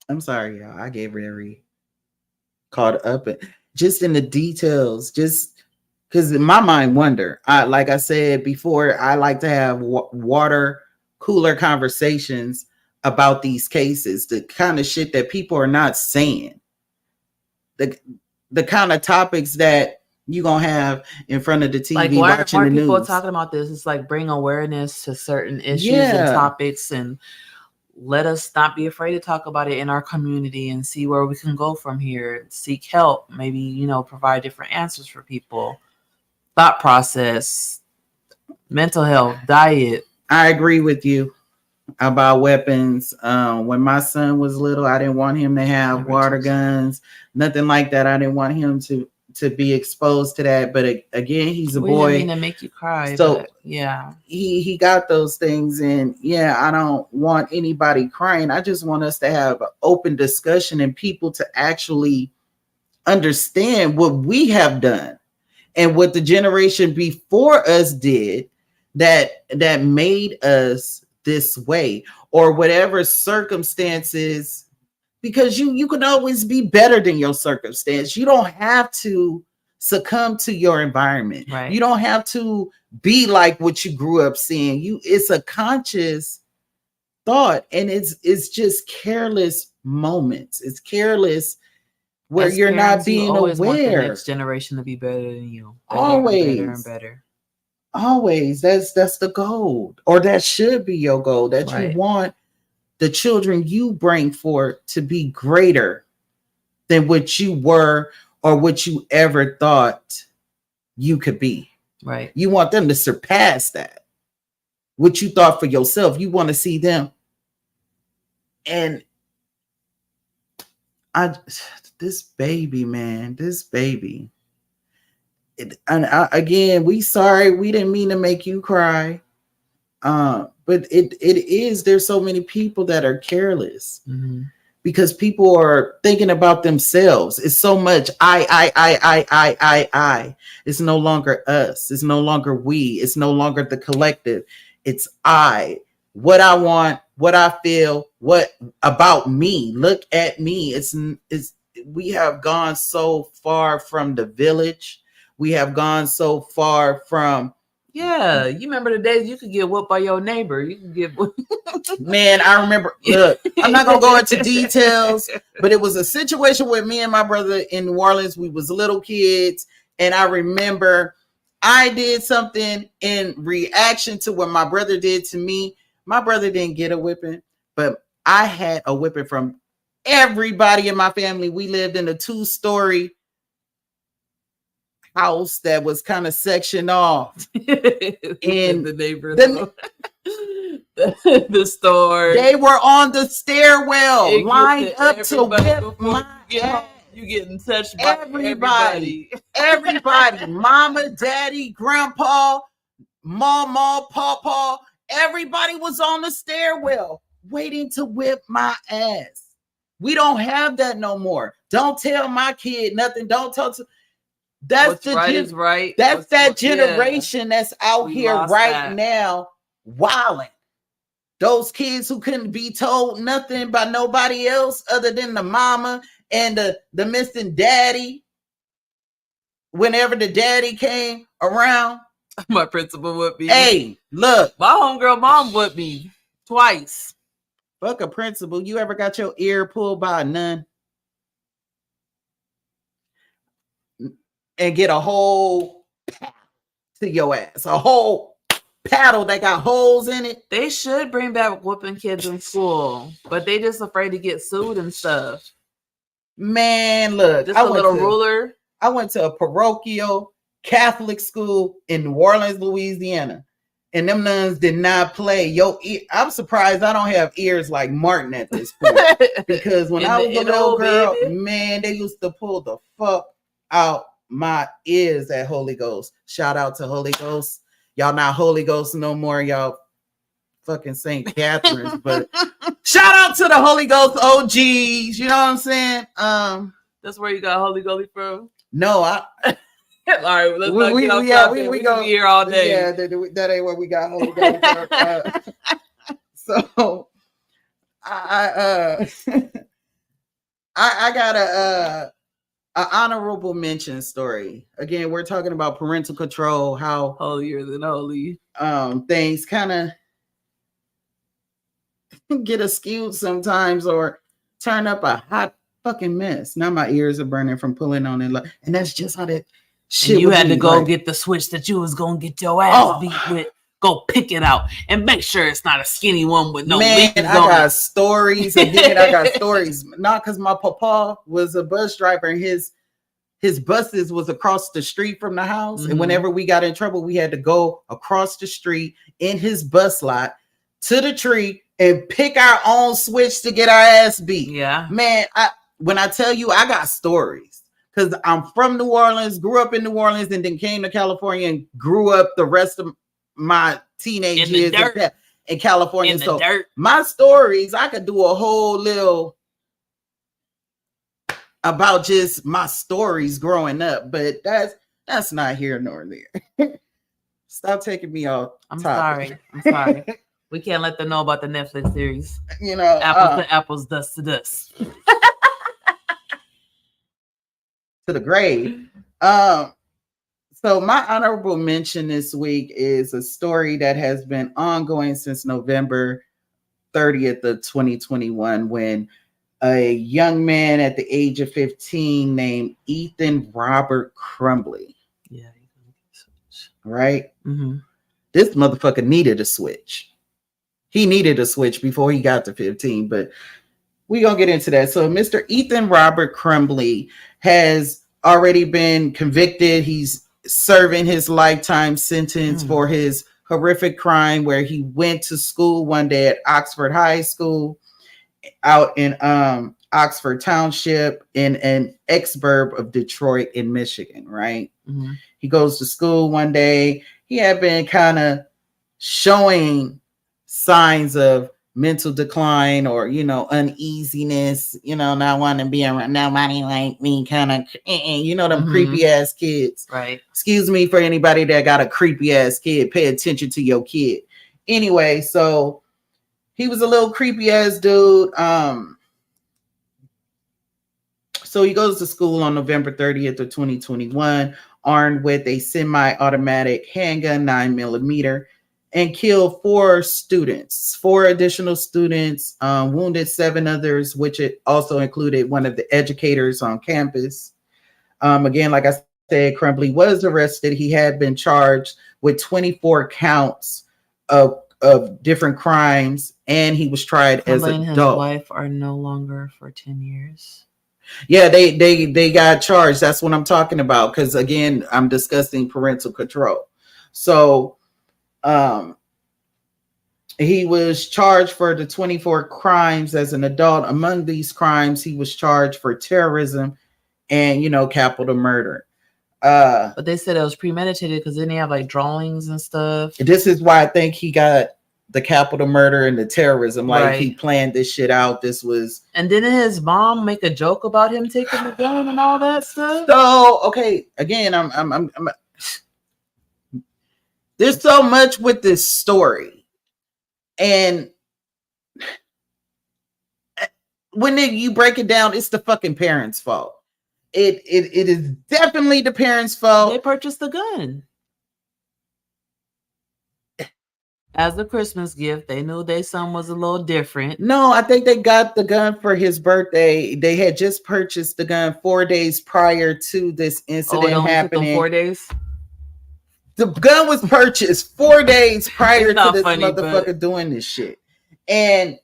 I'm sorry, y'all. I get very caught up in just in the details, just because in my mind wonder. Like I said before, I like to have water cooler conversations about these cases, the kind of shit that people are not saying, the the kind of topics that you gonna have in front of the TV Like, why watching are the people news. talking about this? It's like bring awareness to certain issues and Yeah, topics, and let us not be afraid to talk about it in our community and see where we can go from here. Seek help, maybe, provide different answers for people. Thought process, mental health, diet. I agree with you about weapons. When my son was little, I didn't want him to have water guns, nothing like that. I didn't want him to be exposed to that. But again, he's a We didn't boy, mean to make you cry, so but yeah, he got those things. And yeah, I don't want anybody crying. I just want us to have an open discussion and people to actually understand what we have done and what the generation before us did that made us this way, or whatever circumstances, because you can always be better than your circumstance. You don't have to succumb to your environment. right. You don't have to be like what you grew up seeing. It's a conscious thought, and it's just careless moments. It's careless where As you're not parents, you being always want the aware. next generation to be better than you, better and better and Always. better. Always. That's the goal, or that should be your goal, that you Right. want the children you bring forth to be greater than what you were or what you ever thought you could be. Right. You want them to surpass that, what you thought for yourself. You want to see them. And this baby, man, this baby. Again, we sorry, we didn't mean to make you cry. But it is, there's so many people that are careless, because people are thinking about themselves. It's so much I. It's no longer us. It's no longer we. It's no longer the collective. It's I. What I want, what I feel, what about me. Look at me. It's we have gone so far from the village. We have gone so far from. Yeah, you remember the days you could get whooped by your neighbor. You could get Man, I remember. Look, I'm not gonna go into details, but it was a situation with me and my brother in New Orleans. We was little kids, and I remember I did something in reaction to what my brother did to me. My brother didn't get a whipping, but I had a whipping from everybody in my family. We lived in a 2-story house that was kind of sectioned off in the neighborhood, the store. They were on the stairwell, lined up to whip my ass. You getting touched by Everybody, everybody, mama, daddy, grandpa, mama, papa, everybody was on the stairwell waiting to whip my ass. We don't have that no more. Don't tell my kid nothing. Don't tell. That's what's the right is right. That's that generation that's out here right now wilding. Those kids who couldn't be told nothing by nobody else other than the mama and the missing daddy. Whenever the daddy came around, my principal would be. Hey, look, my homegirl mom would be twice. Fuck a principal. You ever got your ear pulled by a nun and get a whole to your ass, a whole paddle that got holes in it? They should bring back whooping kids in school, but they just afraid to get sued and stuff. Man, look, just a little ruler. I went to a parochial Catholic school in New Orleans, Louisiana, and them nuns did not play. I'm surprised I don't have ears like Martin at this point, because when I was a little girl, baby, man, they used to pull the fuck out my ears at Holy Ghost. Shout out to Holy Ghost. Y'all not Holy Ghost no more. Y'all fucking St. Catherine's, but shout out to the Holy Ghost OGs. You know what I'm saying? That's where you got Holy Ghost from? No, all right, let's not get off topic. We go here all day. Yeah, that ain't where we got Holy Ghost. So I got a honorable mention story. Again, we're talking about parental control, how holier than holy. Things kind of get askew sometimes or turn up a hot fucking mess. Now my ears are burning from pulling on it, and that's just how that shit. And you had to go get the switch that you was gonna get your ass beat with. Go pick it out and make sure it's not a skinny one with no wings on it. I got stories again. I got stories. Not because my papa was a bus driver and his buses was across the street from the house. Mm-hmm. And whenever we got in trouble, we had to go across the street in his bus lot to the tree and pick our own switch to get our ass beat. Yeah. Man, when I tell you, I got stories because I'm from New Orleans, grew up in New Orleans, and then came to California and grew up the rest of my teenage years in California. So my stories, I could do a whole little about just my stories growing up, but that's not here nor there. Stop taking me off. I'm sorry. We can't let them know about the Netflix series. You know, apples to apples, dust to dust. To the grave. So my honorable mention this week is a story that has been ongoing since November 30th of 2021, when a young man at the age of 15 named Ethan Robert Crumbley. Yeah. Right? Mm-hmm. This motherfucker needed a switch. He needed a switch before he got to 15, but we're going to get into that. So Mr. Ethan Robert Crumbley has already been convicted. He's serving his lifetime sentence for his horrific crime where he went to school one day at Oxford High School out in Oxford Township in an exurb of Detroit in Michigan, right? Mm-hmm. He goes to school one day. He had been kind of showing signs of mental decline or, uneasiness, not wanting to be around nobody like me, kind of, them creepy ass kids. Right. Excuse me for anybody that got a creepy ass kid. Pay attention to your kid. Anyway, so he was a little creepy ass dude. So he goes to school on November 30th of 2021, armed with a semi-automatic handgun, 9mm, and killed 4 additional students, wounded 7 others, which it also included one of the educators on campus. Again, like I said, Crumbley was arrested. He had been charged with 24 counts of different crimes, and he was tried as an adult. His wife are no longer for 10 years. Yeah, they got charged. That's what I'm talking about. Because again, I'm discussing parental control. So he was charged for the 24 crimes as an adult. Among these crimes, he was charged for terrorism and, capital murder. But they said it was premeditated because then they have like drawings and stuff. This is why I think he got the capital murder and the terrorism. Like he planned this shit out. This was. And didn't his mom make a joke about him taking the gun and all that stuff? So okay, again, I'm there's so much with this story, and when you break it down, it's the fucking parents' fault. It is definitely the parents' fault. They purchased the gun as a Christmas gift. They knew their son was a little different. No, I think they got the gun for his birthday. They had just purchased the gun 4 days prior to this incident happening. 4 days. The gun was purchased 4 days prior to this motherfucker doing this shit. And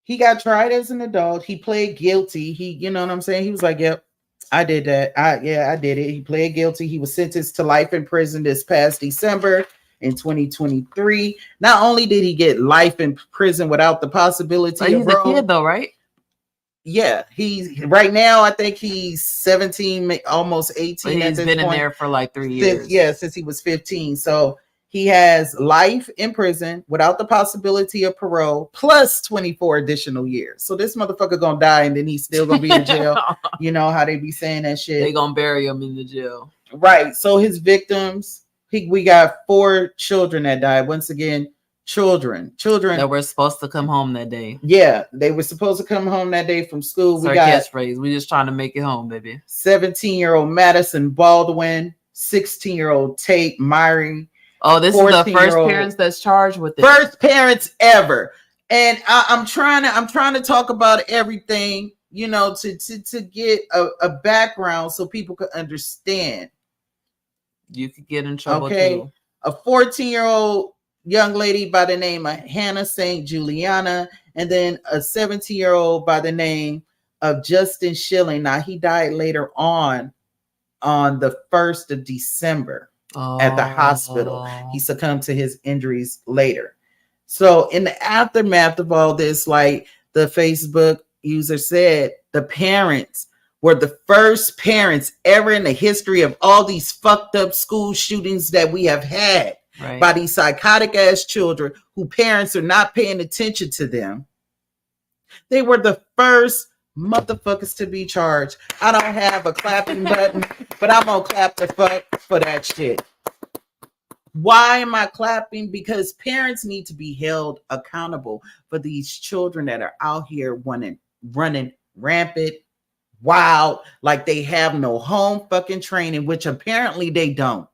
he got tried as an adult. He pled guilty. He, you know what I'm saying? He was like, yep, I did that. I did it. He pled guilty. He was sentenced to life in prison this past December in 2023. Not only did he get life in prison without the possibility of parole. He's a kid though, right? Yeah, he's right now. I think he's 17, almost 18. But he's been in there for like 3 years. Since he was 15. So He has life in prison without the possibility of parole, plus 24 additional years. So this motherfucker gonna die, and then he's still gonna be in jail. You know how they be saying that shit. They gonna bury him in the jail, right? So his victims, we got 4 children that died. Once again, children that were supposed to come home that day. Yeah, they were supposed to come home that day from school. It's our catchphrase. We just trying to make it home, baby. 17-year-old Madison Baldwin, 16-year-old Tate Myrie. Oh, this is the first parents that's charged with it. First parents ever. And I'm trying to talk about everything, you know, to get a background so people could understand. You could get in trouble too. A 14-year-old young lady by the name of Hannah St. Juliana, and then a 17-year-old by the name of Justin Schilling. Now, he died later on the 1st of December at the hospital. He succumbed to his injuries later. So in the aftermath of all this, like the Facebook user said, the parents were the first parents ever in the history of all these fucked up school shootings that we have had. Right. By these psychotic ass children who parents are not paying attention to them. They were the first motherfuckers to be charged. I don't have a clapping button, but I'm gonna clap the fuck for that shit. Why am I clapping? Because parents need to be held accountable for these children that are out here running rampant, wild, like they have no home fucking training, which apparently they don't.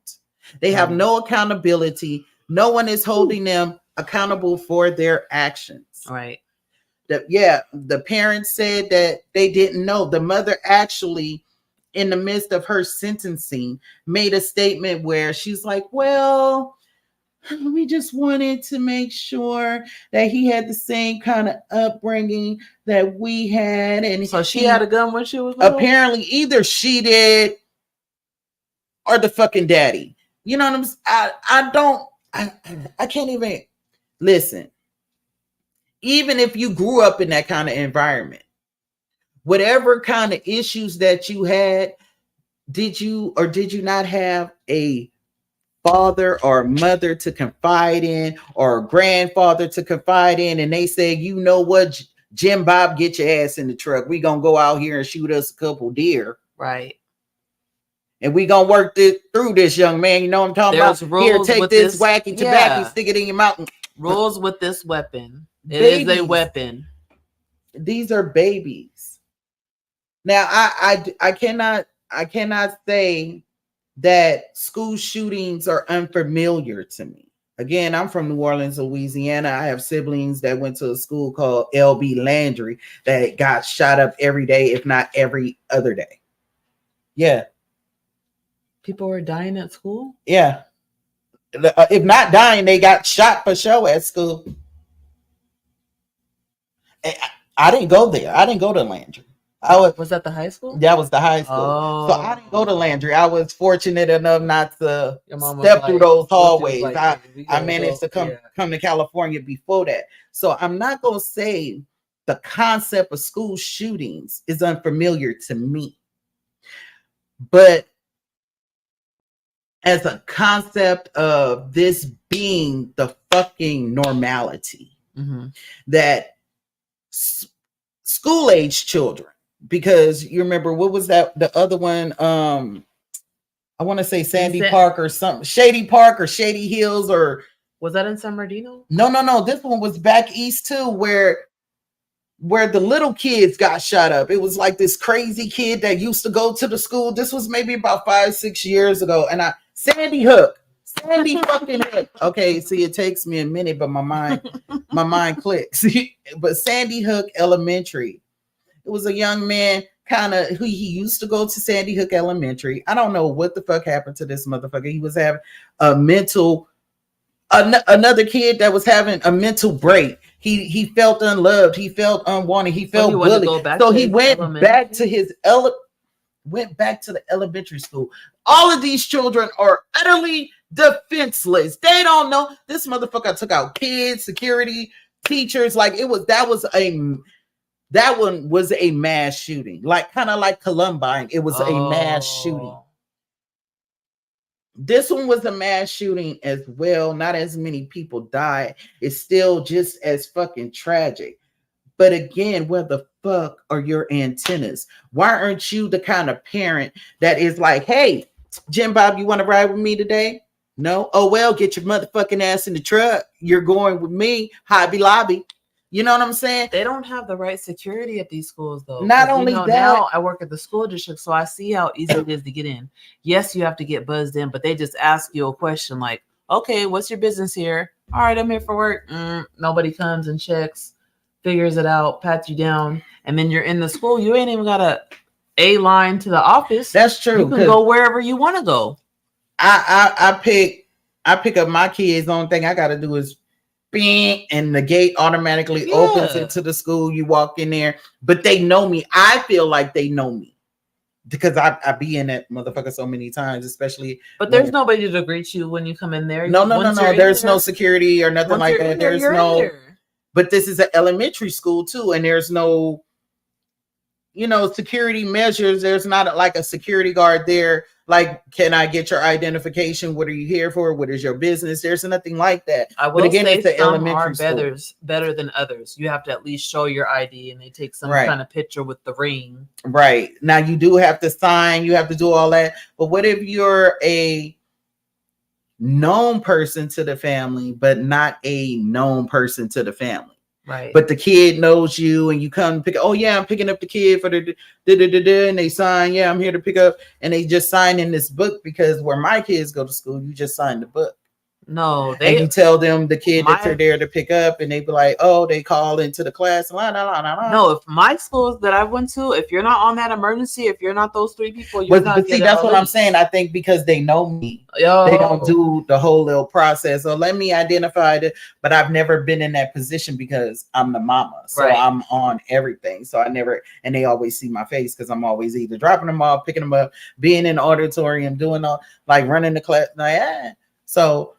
They have no accountability. No one is holding them accountable for their actions. Right. The parents said that they didn't know. The mother actually, in the midst of her sentencing, made a statement where she's like, well, we just wanted to make sure that he had the same kind of upbringing that we had. And so she had a gun when she was little? Apparently either she did or the fucking daddy. You know what I can't even listen. Even if you grew up in that kind of environment, whatever kind of issues that you had, did you or did you not have a father or mother to confide in, or a grandfather to confide in, and they said, you know what, Jim Bob, get your ass in the truck. We gonna go out here and shoot us a couple deer. Right. And we gonna work through this, young man. You know what I'm talking about? Here, take this wacky tobacco, stick it in your mouth. Rules with this weapon. It is a weapon. These are babies. Now, I cannot say that school shootings are unfamiliar to me. Again, I'm from New Orleans, Louisiana. I have siblings that went to a school called LB Landry that got shot up every day, if not every other day. Yeah. People were dying at school? Yeah. If not dying, they got shot for show at school. I didn't go there. I didn't go to Landry. Was that the high school? That was the high school. Oh. So I didn't go to Landry. I was fortunate enough not to step through those hallways. I managed to come to California before that. So I'm not going to say the concept of school shootings is unfamiliar to me. But as a concept of this being the fucking normality, that school age children, because you remember, what was that, the other one, I want to say Sandy Park or something, Shady Park or Shady Hills, or was that in San Bernardino? No, this one was back east too, where the little kids got shot up. It was like this crazy kid that used to go to the school. This was maybe about 5-6 years ago, and Sandy fucking Hook. Okay, see, it takes me a minute, but my mind clicks. But Sandy Hook Elementary. It was a young man, who he used to go to Sandy Hook Elementary. I don't know what the fuck happened to this motherfucker. He was having another kid that was having a mental break. He felt unloved. He felt unwanted. He felt bullied. So he went back to the elementary school. All of these children are utterly defenseless. They don't know. This motherfucker took out kids, security, teachers. Like that one was a mass shooting. Like kind of like Columbine. It was a mass shooting. This one was a mass shooting as well. Not as many people died. It's still just as fucking tragic. But again, where the fuck are your antennas? Why aren't you the kind of parent that is like, hey, Jim Bob, you want to ride with me today? No? Oh, well, get your motherfucking ass in the truck. You're going with me. Hobby Lobby. You know what I'm saying? They don't have the right security at these schools, though. Not only that, now I work at the school district, so I see how easy it is to get in. Yes, you have to get buzzed in, but they just ask you a question like, okay, what's your business here? All right, I'm here for work. Nobody comes and checks, figures it out, pats you down, and then you're in the school. You ain't even got a line to the office. That's true. You can go wherever you want to go. I pick up my kids. The only thing I got to do is bing, and the gate automatically opens into the school. You walk in there, but they know me. I feel like they know me because I be in that motherfucker so many times, especially. But there's nobody to greet you when you come in there. No. There's no security or nothing like that. There's no. But this is an elementary school too, and there's no, security measures. There's not like a security guard there. Like, can I get your identification? What are you here for? What is your business? There's nothing like that. I will say it's the elementary school. Better than others. You have to at least show your ID, and they take some kind of picture with the ring. Right. Now, you do have to sign. You have to do all that. But what if you're a known person to the family, but not a known person to the family? Right. But the kid knows you, and you come pick. Oh yeah, I'm picking up the kid for the and they sign. Yeah, I'm here to pick up, and they just sign in this book because where my kids go to school, you just sign the book. No, and you tell them the kid that they're there to pick up, and they be like, oh, they call into the class. No, if my schools that I went to, if you're not on that emergency, if you're not those three people, you're not. But see, that's what I'm saying. I think because they know me, they don't do the whole little process. So let me identify it. But I've never been in that position because I'm the mama, so I'm on everything. So I never, and they always see my face because I'm always either dropping them off, picking them up, being in the auditorium, doing all like running the class. So.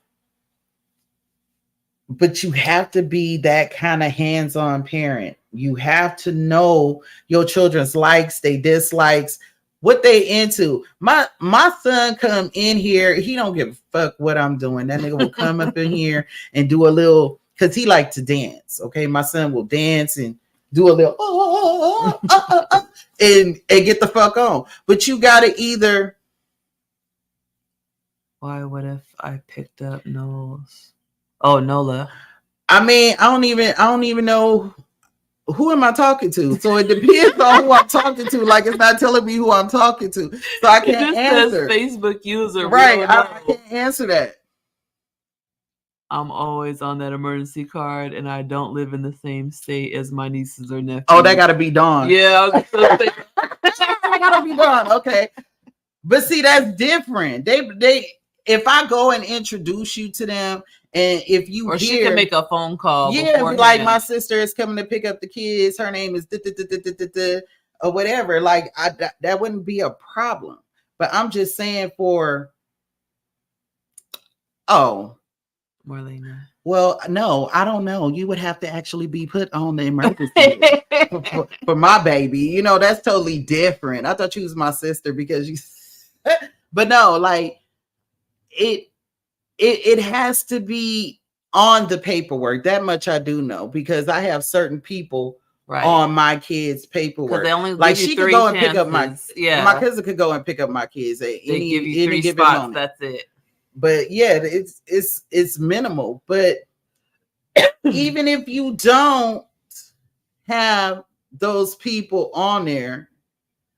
But you have to be that kind of hands-on parent. You have to know your children's likes, they dislikes, what they into. My son come in here, he don't give a fuck what I'm doing. That nigga will come up in here and do a little, because he like to dance. Okay, my son will dance and do a little and get the fuck on. But you gotta either. Why? What if I picked up Noel's? Oh, Nola. I mean, I don't even know who am I talking to. So it depends on who I'm talking to. Like, it's not telling me who I'm talking to. So I can't answer. Facebook user. Right. I can't answer that. I'm always on that emergency card, and I don't live in the same state as my nieces or nephews. Oh, that gotta be Dawn. Yeah. That gotta be Dawn. Okay. But see, that's different. They if I go and introduce you to them, and if you or she can make a phone call, like my sister is coming to pick up the kids, her name is or whatever, like that wouldn't be a problem. But I'm just saying Marlena. Well, no, I don't know. You would have to actually be put on the emergency for my baby. That's totally different. I thought you was my sister because you but no, like it has to be on the paperwork. That much I do know because I have certain people on my kids' paperwork. They only like she could go and pick up my cousin could go and pick up my kids at any given moment. That's it. But yeah, it's minimal. But even if you don't have those people on there,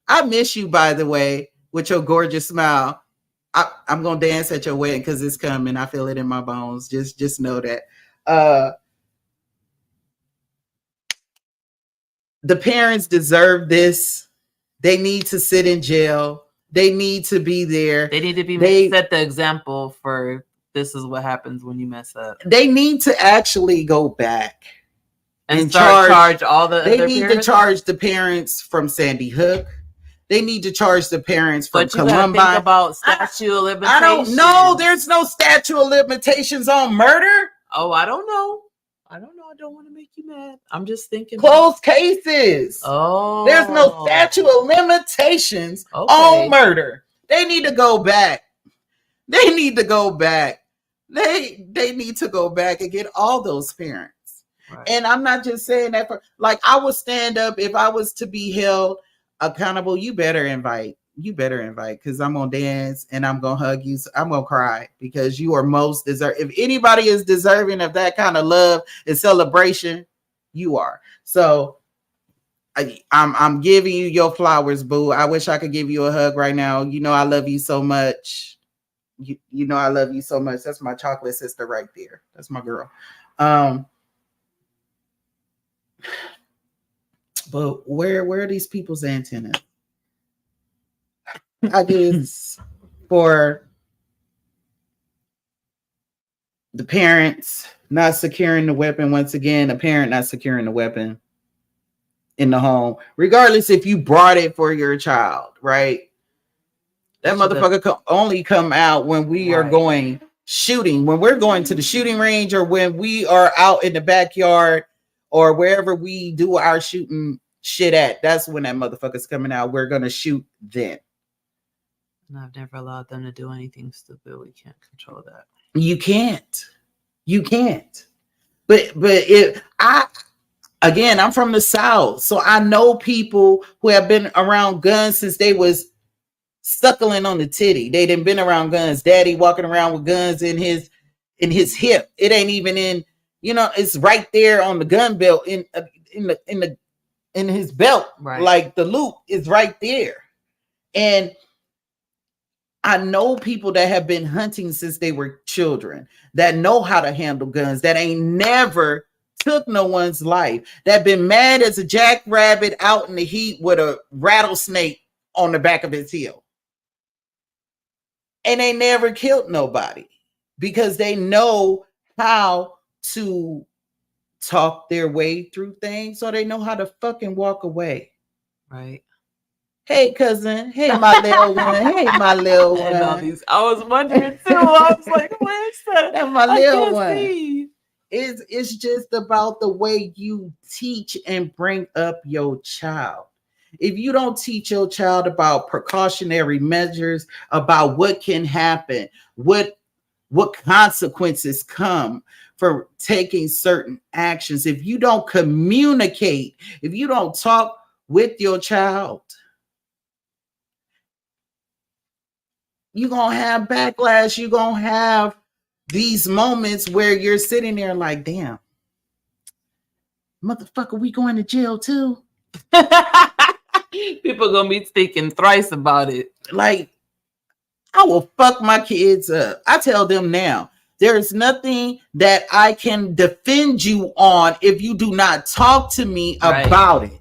I miss you, by the way, with your gorgeous smile. I'm gonna dance at your wedding because it's coming. I feel it in my bones. Just know that. The parents deserve this. They need to sit in jail. They need to be there. They need to set the example for this is what happens when you mess up. They need to actually go back and charge all the. They need to charge the parents from Sandy Hook. They need to charge the parents from Columbine. Think about statute of limitations. I don't know. There's no statute of limitations on murder. Oh, I don't know. I don't want to make you mad. I'm just thinking. Closed cases. Oh. There's no statute of limitations on murder. They need to go back. They need to go back. They need to go back and get all those parents. Right. And I'm not just saying that for like I would stand up if I was to be held accountable. You better invite because I'm gonna dance and I'm gonna hug you. I'm gonna cry because you are most deserved. If anybody is deserving of that kind of love and celebration, you are. So I'm giving you your flowers, boo. I wish I could give you a hug right now. You know I love you so much. You know I love you so much. That's my chocolate sister right there. That's my girl. But where are these people's antennas? I guess for the parents not securing the weapon. Once again, a parent not securing the weapon in the home, regardless if you brought it for your child, right? That motherfucker can only come out when we are going shooting, when we're going to the shooting range, or when we are out in the backyard or wherever we do our shooting shit at. That's when that motherfucker's coming out. We're gonna shoot then. And I've never allowed them to do anything stupid. We can't control that. You can't. But I'm from the South, so I know people who have been around guns since they was suckling on the titty. They done been around guns. Daddy walking around with guns in his hip. It ain't even in, it's right there on the gun belt in his belt. Right. Like the loop is right there. And I know people that have been hunting since they were children, that know how to handle guns, that ain't never took no one's life, that been mad as a jackrabbit out in the heat with a rattlesnake on the back of his heel. And they never killed nobody because they know how to talk their way through things, so they know how to fucking walk away. Right. Hey, cousin. Hey, my little one. Hey, my little one. I was wondering too. I was like, where's that? That's my little one. It's just about the way you teach and bring up your child. If you don't teach your child about precautionary measures, about what can happen, what consequences come for taking certain actions, if you don't communicate, if you don't talk with your child, you're going to have backlash. You're going to have these moments where you're sitting there like, damn, motherfucker, we going to jail too? People going to be thinking thrice about it. Like, I will fuck my kids up. I tell them now, there's nothing that I can defend you on if you do not talk to me about it.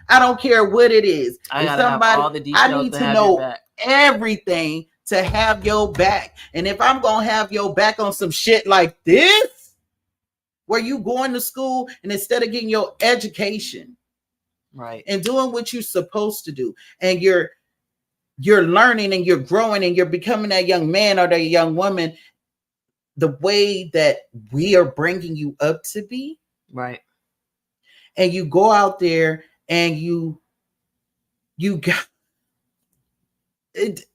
I don't care what it is. I gotta have all the details. I need to know everything to have your back. And if I'm gonna have your back on some shit like this, where you going to school and instead of getting your education, right, and doing what you're supposed to do, and you're learning and you're growing and you're becoming that young man or that young woman the way that we are bringing you up to be, right, and you go out there and you got it.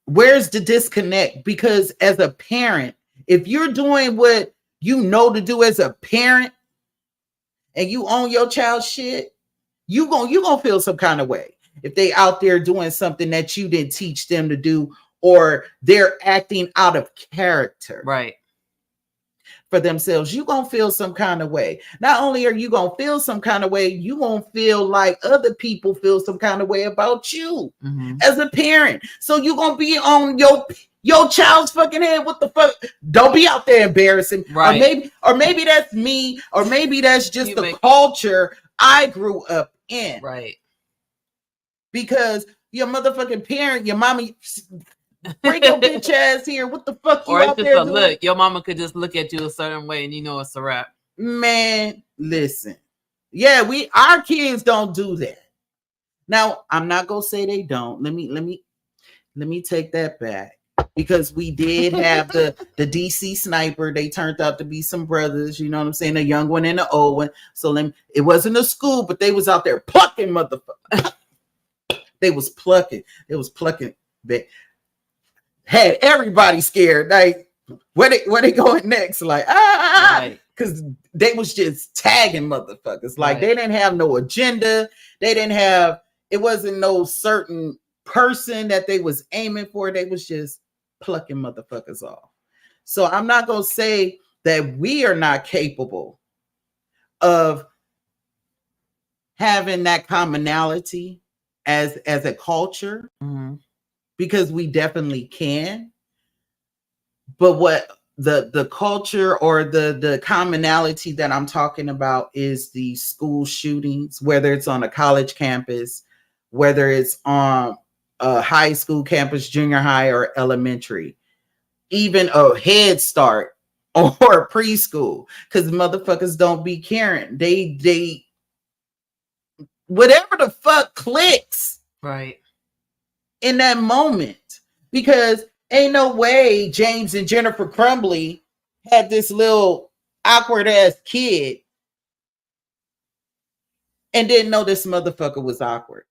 Where's the disconnect? Because as a parent, if you're doing what you know to do as a parent and you own your child's shit, you gonna feel some kind of way if they out there doing something that you didn't teach them to do, or they're acting out of character, right, for themselves. You gonna feel some kind of way. Not only are you gonna feel some kind of way, you gonna feel like other people feel some kind of way about you as a parent. So you gonna be on your child's fucking head. What the fuck? Don't be out there embarrassing. Right. Or maybe that's me, or maybe that's just the culture I grew up in. Right. Because your motherfucking parent, your mama, bring your bitch ass here. What the fuck you out there doing? Look, your mama could just look at you a certain way and you know it's a wrap. Man, listen. Yeah, our kids don't do that. Now, I'm not gonna say they don't. Let me take that back. Because we did have the DC sniper. They turned out to be some brothers, you know what I'm saying? A young one and an old one. So it wasn't a school, but they was out there plucking motherfuckers. They was plucking. They had everybody scared. Like, where they going next? Like, because they was just tagging motherfuckers. Like, they didn't have no agenda. They didn't have, it wasn't no certain person that they was aiming for. They was just plucking motherfuckers off. So I'm not gonna say that we are not capable of having that commonality as a culture, because we definitely can. But what the culture or the commonality that I'm talking about is the school shootings, whether it's on a college campus, whether it's on a high school campus, junior high or elementary, even a Head Start or preschool, because motherfuckers don't be caring. They whatever the fuck clicks in that moment, because ain't no way James and Jennifer Crumbly had this little awkward ass kid and didn't know this motherfucker was awkward.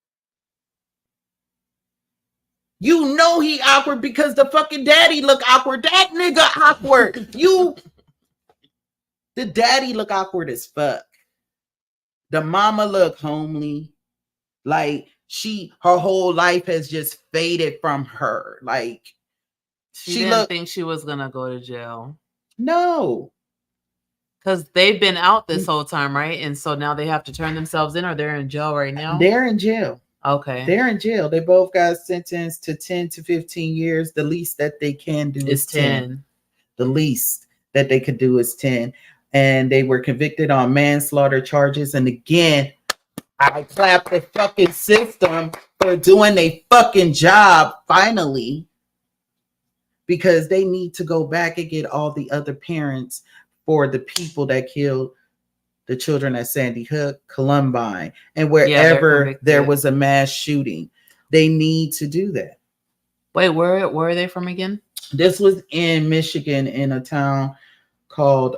You know he awkward because the fucking daddy look awkward. That nigga awkward. The daddy look awkward as fuck. The mama look homely. Like, her whole life has just faded from her. Like, she didn't think she was gonna go to jail. No. Because they've been out this whole time, right? And so now they have to turn themselves in, or they're in jail right now? They're in jail. Okay. They're in jail. They both got sentenced to 10 to 15 years. The least that they can do is 10. The least that they could do is 10. And they were convicted on manslaughter charges. And again, I clap the fucking system for doing their fucking job finally, because they need to go back and get all the other parents for the people that killed the children at Sandy Hook, Columbine, and wherever there was a mass shooting. They need to do that. Wait, where are they from again? This was in Michigan, in a town called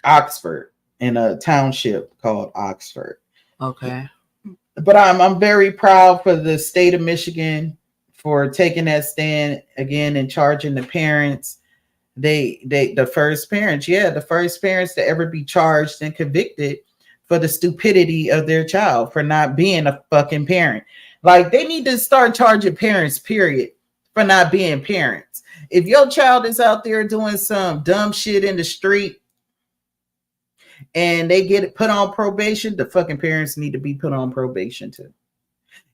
Oxford, in a township called Oxford. Okay. But I'm very proud for the state of Michigan for taking that stand again and charging the parents. The first parents to ever be charged and convicted for the stupidity of their child for not being a fucking parent. Like, they need to start charging parents, period, for not being parents. If your child is out there doing some dumb shit in the street and they get put on probation, the fucking parents need to be put on probation too.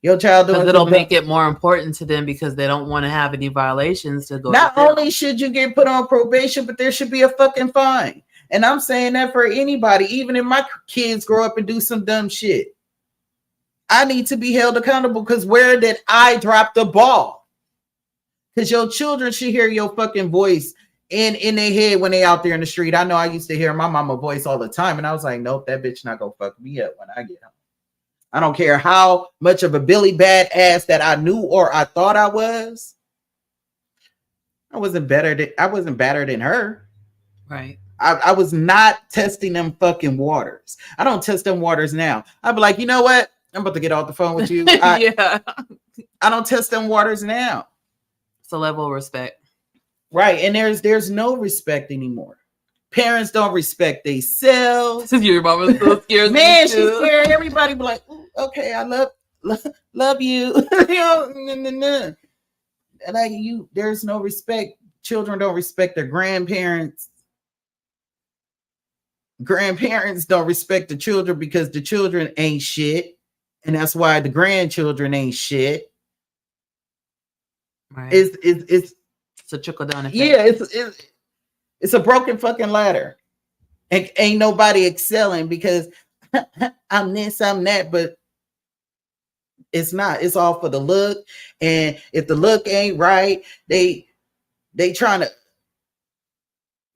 Your child doing, because it'll make it more important to them, because they don't want to have any violations to go. Not only should you get put on probation, but there should be a fucking fine. And I'm saying that for anybody, even if my kids grow up and do some dumb shit, I need to be held accountable, because where did I drop the ball? Because your children should hear your fucking voice in their head when they out there in the street. I know I used to hear my mama voice all the time, and I was like, nope, that bitch not gonna fuck me up when I get home. I don't care how much of a Billy badass that I knew or I thought I was. I wasn't better than her. Right. I was not testing them fucking waters. I don't test them waters now. I'd be like, you know what? I'm about to get off the phone with you. Yeah. I don't test them waters now. It's a level of respect. Right. And there's no respect anymore. Parents don't respect themselves. Your mama's so scared. Man, she's scared. Everybody be like, okay, I love you. Like, there's no respect. Children don't respect their grandparents. Grandparents don't respect the children because the children ain't shit. And that's why the grandchildren ain't shit. Right. It's a trickle down effect. Yeah, it's a broken fucking ladder. And ain't nobody excelling because I'm this, I'm that, but it's not. It's all for the look. And if the look ain't right, they trying to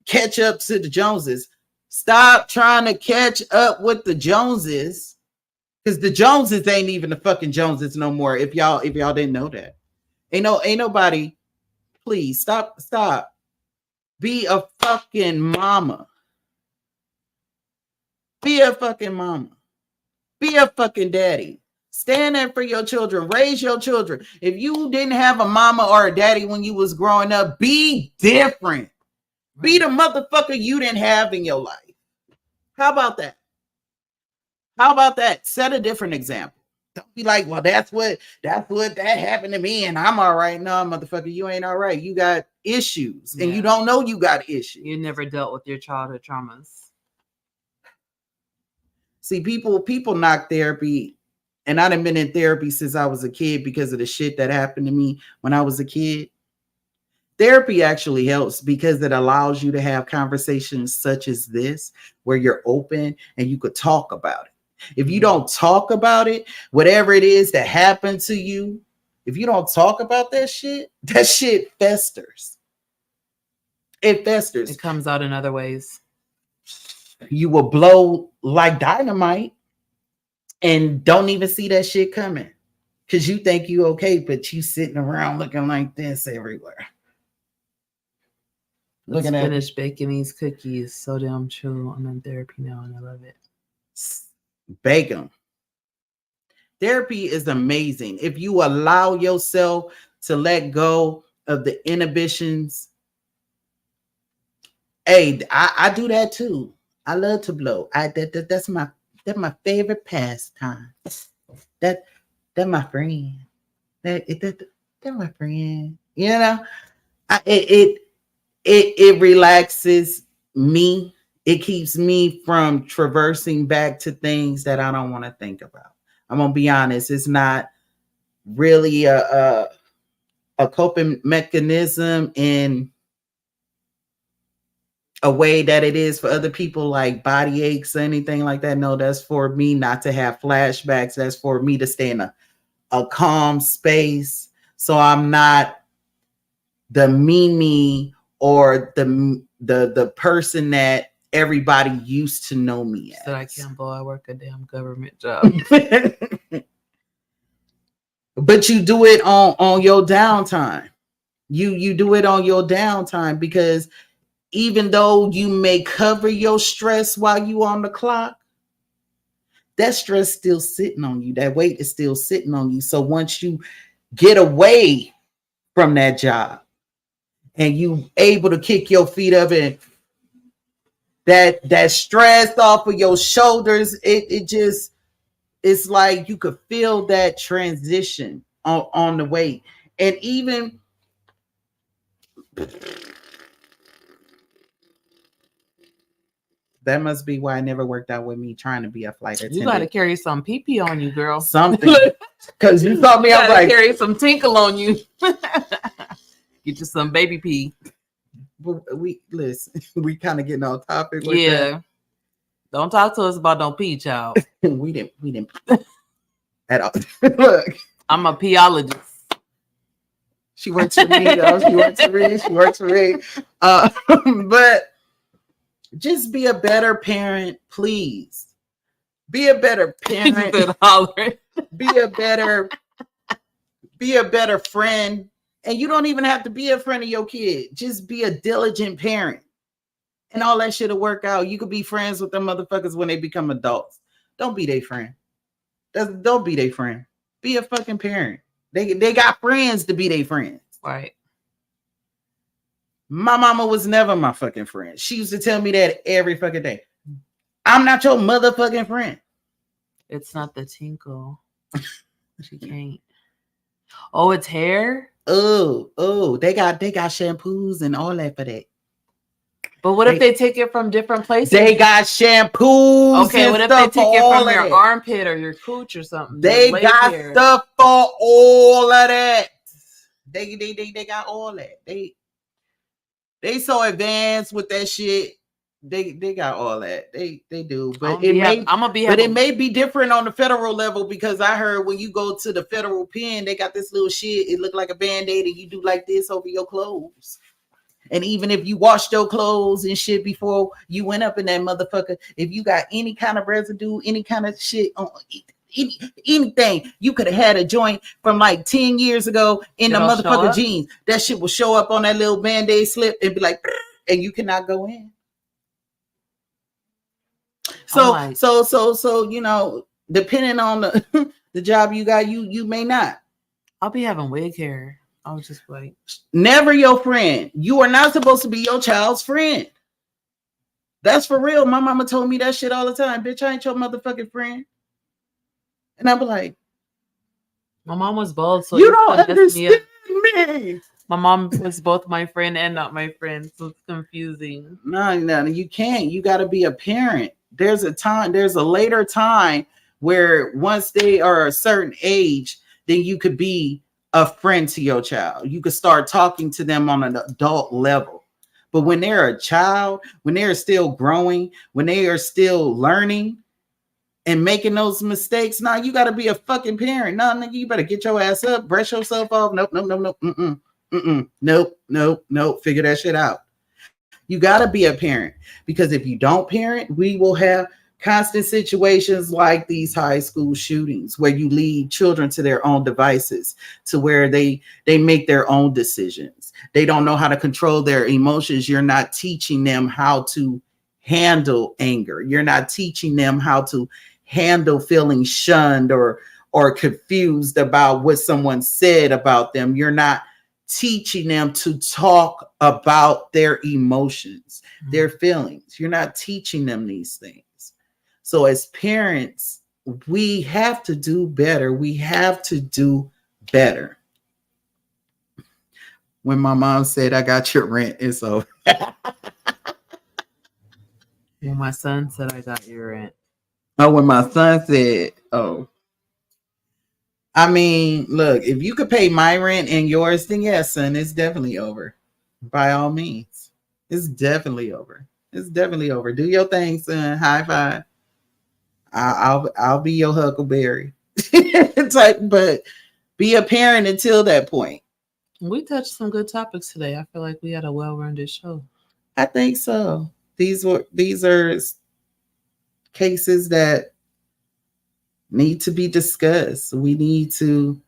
catch up to the Joneses. Stop trying to catch up with the Joneses, because the Joneses ain't even the fucking Joneses no more. If y'all didn't know that, ain't nobody. Please stop. Be a fucking mama. Be a fucking mama. Be a fucking daddy. Stand up for your children. Raise your children. If you didn't have a mama or a daddy when you was growing up, be different. Be the motherfucker you didn't have in your life. How about that? How about that? Set a different example. Don't be like, well, that's what that happened to me, and I'm all right. No, motherfucker, you ain't all right. You got issues, and you don't know you got issues. You never dealt with your childhood traumas. See, people knock therapy, and I've been in therapy since I was a kid because of the shit that happened to me when I was a kid. Therapy actually helps because it allows you to have conversations such as this, where you're open and you could talk about it. If you don't talk about it, whatever it is that happened to you, if you don't talk about that shit festers. It festers. It comes out in other ways. You will blow like dynamite and don't even see that shit coming because you think you okay, but you sitting around looking like this everywhere. Let's finish baking these cookies. So damn true. I'm in therapy now and I love it. Bake them. Therapy is amazing. If you allow yourself to let go of the inhibitions. Hey, I do that too. I love to blow. That's my favorite pastime. That my friend. That my friend. You know, it relaxes me. It keeps me from traversing back to things that I don't want to think about. I'm gonna be honest. It's not really a coping mechanism in a way that it is for other people, like body aches or anything like that. No, that's for me not to have flashbacks. That's for me to stay in a calm space. So I'm not the me or the person that everybody used to know me as. So I can't blow. I work a damn government job. But you do it on your downtime. You do it on your downtime because even though you may cover your stress while you on the clock, that stress still sitting on you. That weight is still sitting on you. So once you get away from that job and you able to kick your feet up and that stress off of your shoulders, it's like you could feel that transition on the weight. And even that must be why it never worked out with me trying to be a flight attendant. You got to carry some pee on you, girl. Something. Because you saw me, I was like, carry some tinkle on you. Get you some baby pee. We listen. We kind of getting off topic. With that. Don't talk to us about no pee, child. we didn't at all. Look, I'm a peeologist. She works for me, though. She works for me. But just be a better parent, please. Be a better parent. Be a better friend. And you don't even have to be a friend of your kid. Just be a diligent parent. And all that shit will work out. You could be friends with them motherfuckers when they become adults. Don't be their friend. Don't be their friend. Be a fucking parent. They got friends to be their friends. Right. My mama was never my fucking friend. She used to tell me that every fucking day. I'm not your motherfucking friend. It's not the tinkle. She can't. Oh, it's hair? Oh, they got shampoos and all that for that. But what if they take it from different places? They got shampoos. Okay, what if they take it from your armpit or your cooch or something? They got stuff for all of that. They got all that. They so advanced with that shit. They got all that. They do. But it may be different on the federal level because I heard when you go to the federal pen, they got this little shit. It look like a band-aid and you do like this over your clothes. And even if you washed your clothes and shit before you went up in that motherfucker, if you got any kind of residue, any kind of shit on anything, you could have had a joint from like 10 years ago in the motherfucker jeans. That shit will show up on that little band-aid slip and be like, and you cannot go in. So, you know, Depending on the the job you got, you may not. I'll be having wig hair. I was just like, Never your friend. You are not supposed to be your child's friend. That's for real. My mama told me that shit all the time. Bitch, I ain't your motherfucking friend. And I be like, my mom was both, so you it's don't gonna mess me up. understand me. My mom was both my friend and not my friend, so it's confusing. No, you can't. You got to be a parent. There's a later time where once they are a certain age, then you could be a friend to your child. You could start talking to them on an adult level. But when they're a child, when they're still growing, when they are still learning and making those mistakes, now you got to be a fucking parent. No, nigga, you better get your ass up, brush yourself off. Nope, nope, nope, nope. Nope, nope, nope. Figure that shit out. You got to be a parent, because if you don't parent, we will have constant situations like these high school shootings where you lead children to their own devices, to where they make their own decisions. They don't know how to control their emotions. You're not teaching them how to handle anger. You're not teaching them how to handle feeling shunned or confused about what someone said about them. You're not teaching them to talk about their emotions, their feelings. You're not teaching them these things. So as parents, we have to do better. We have to do better. When my mom said, I got your rent, it's over. When my son said I got your rent. Oh, when my son said, oh, I mean, look, if you could pay my rent and yours, then yes, son, it's definitely over. By all means. It's definitely over. It's definitely over. Do your thing, son. High five. I'll be your huckleberry. But be a parent until that point. We touched some good topics today. I feel like we had a well-rounded show. I think so. These are cases that need to be discussed. We need to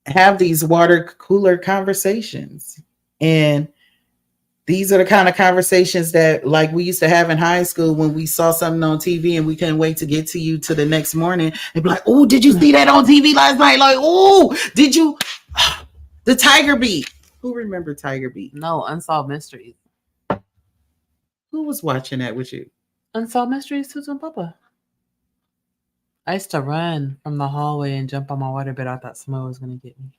have these water cooler conversations. And these are the kind of conversations that, like, we used to have in high school when we saw something on TV and we couldn't wait to get to you to the next morning and be like, oh, did you see that on TV last night? Like, oh, did you? The Tiger Beat. Who remember Tiger Beat? No, Unsolved Mysteries. Who was watching that with you? Unsolved Mysteries, Susan Papa. I used to run from the hallway and jump on my waterbed. I thought someone was going to get me.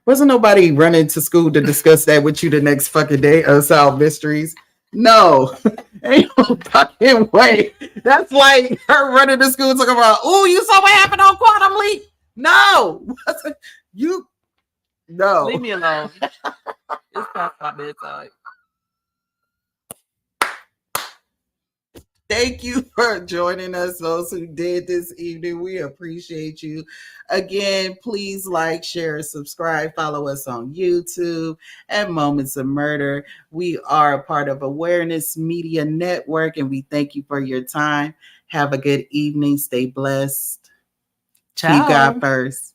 Wasn't nobody running to school to discuss that with you the next fucking day? Unsolved Mysteries. No, ain't no fucking way. That's like her running to school talking about, oh, you saw what happened on Quantum Leap? No, you, no. Leave me alone. It's past my bedtime. Thank you for joining us, those who did this evening. We appreciate you. Again, please like, share, subscribe, follow us on YouTube at Moments of Murder. We are a part of Awareness Media Network, and we thank you for your time. Have a good evening. Stay blessed. Ciao. Keep God first.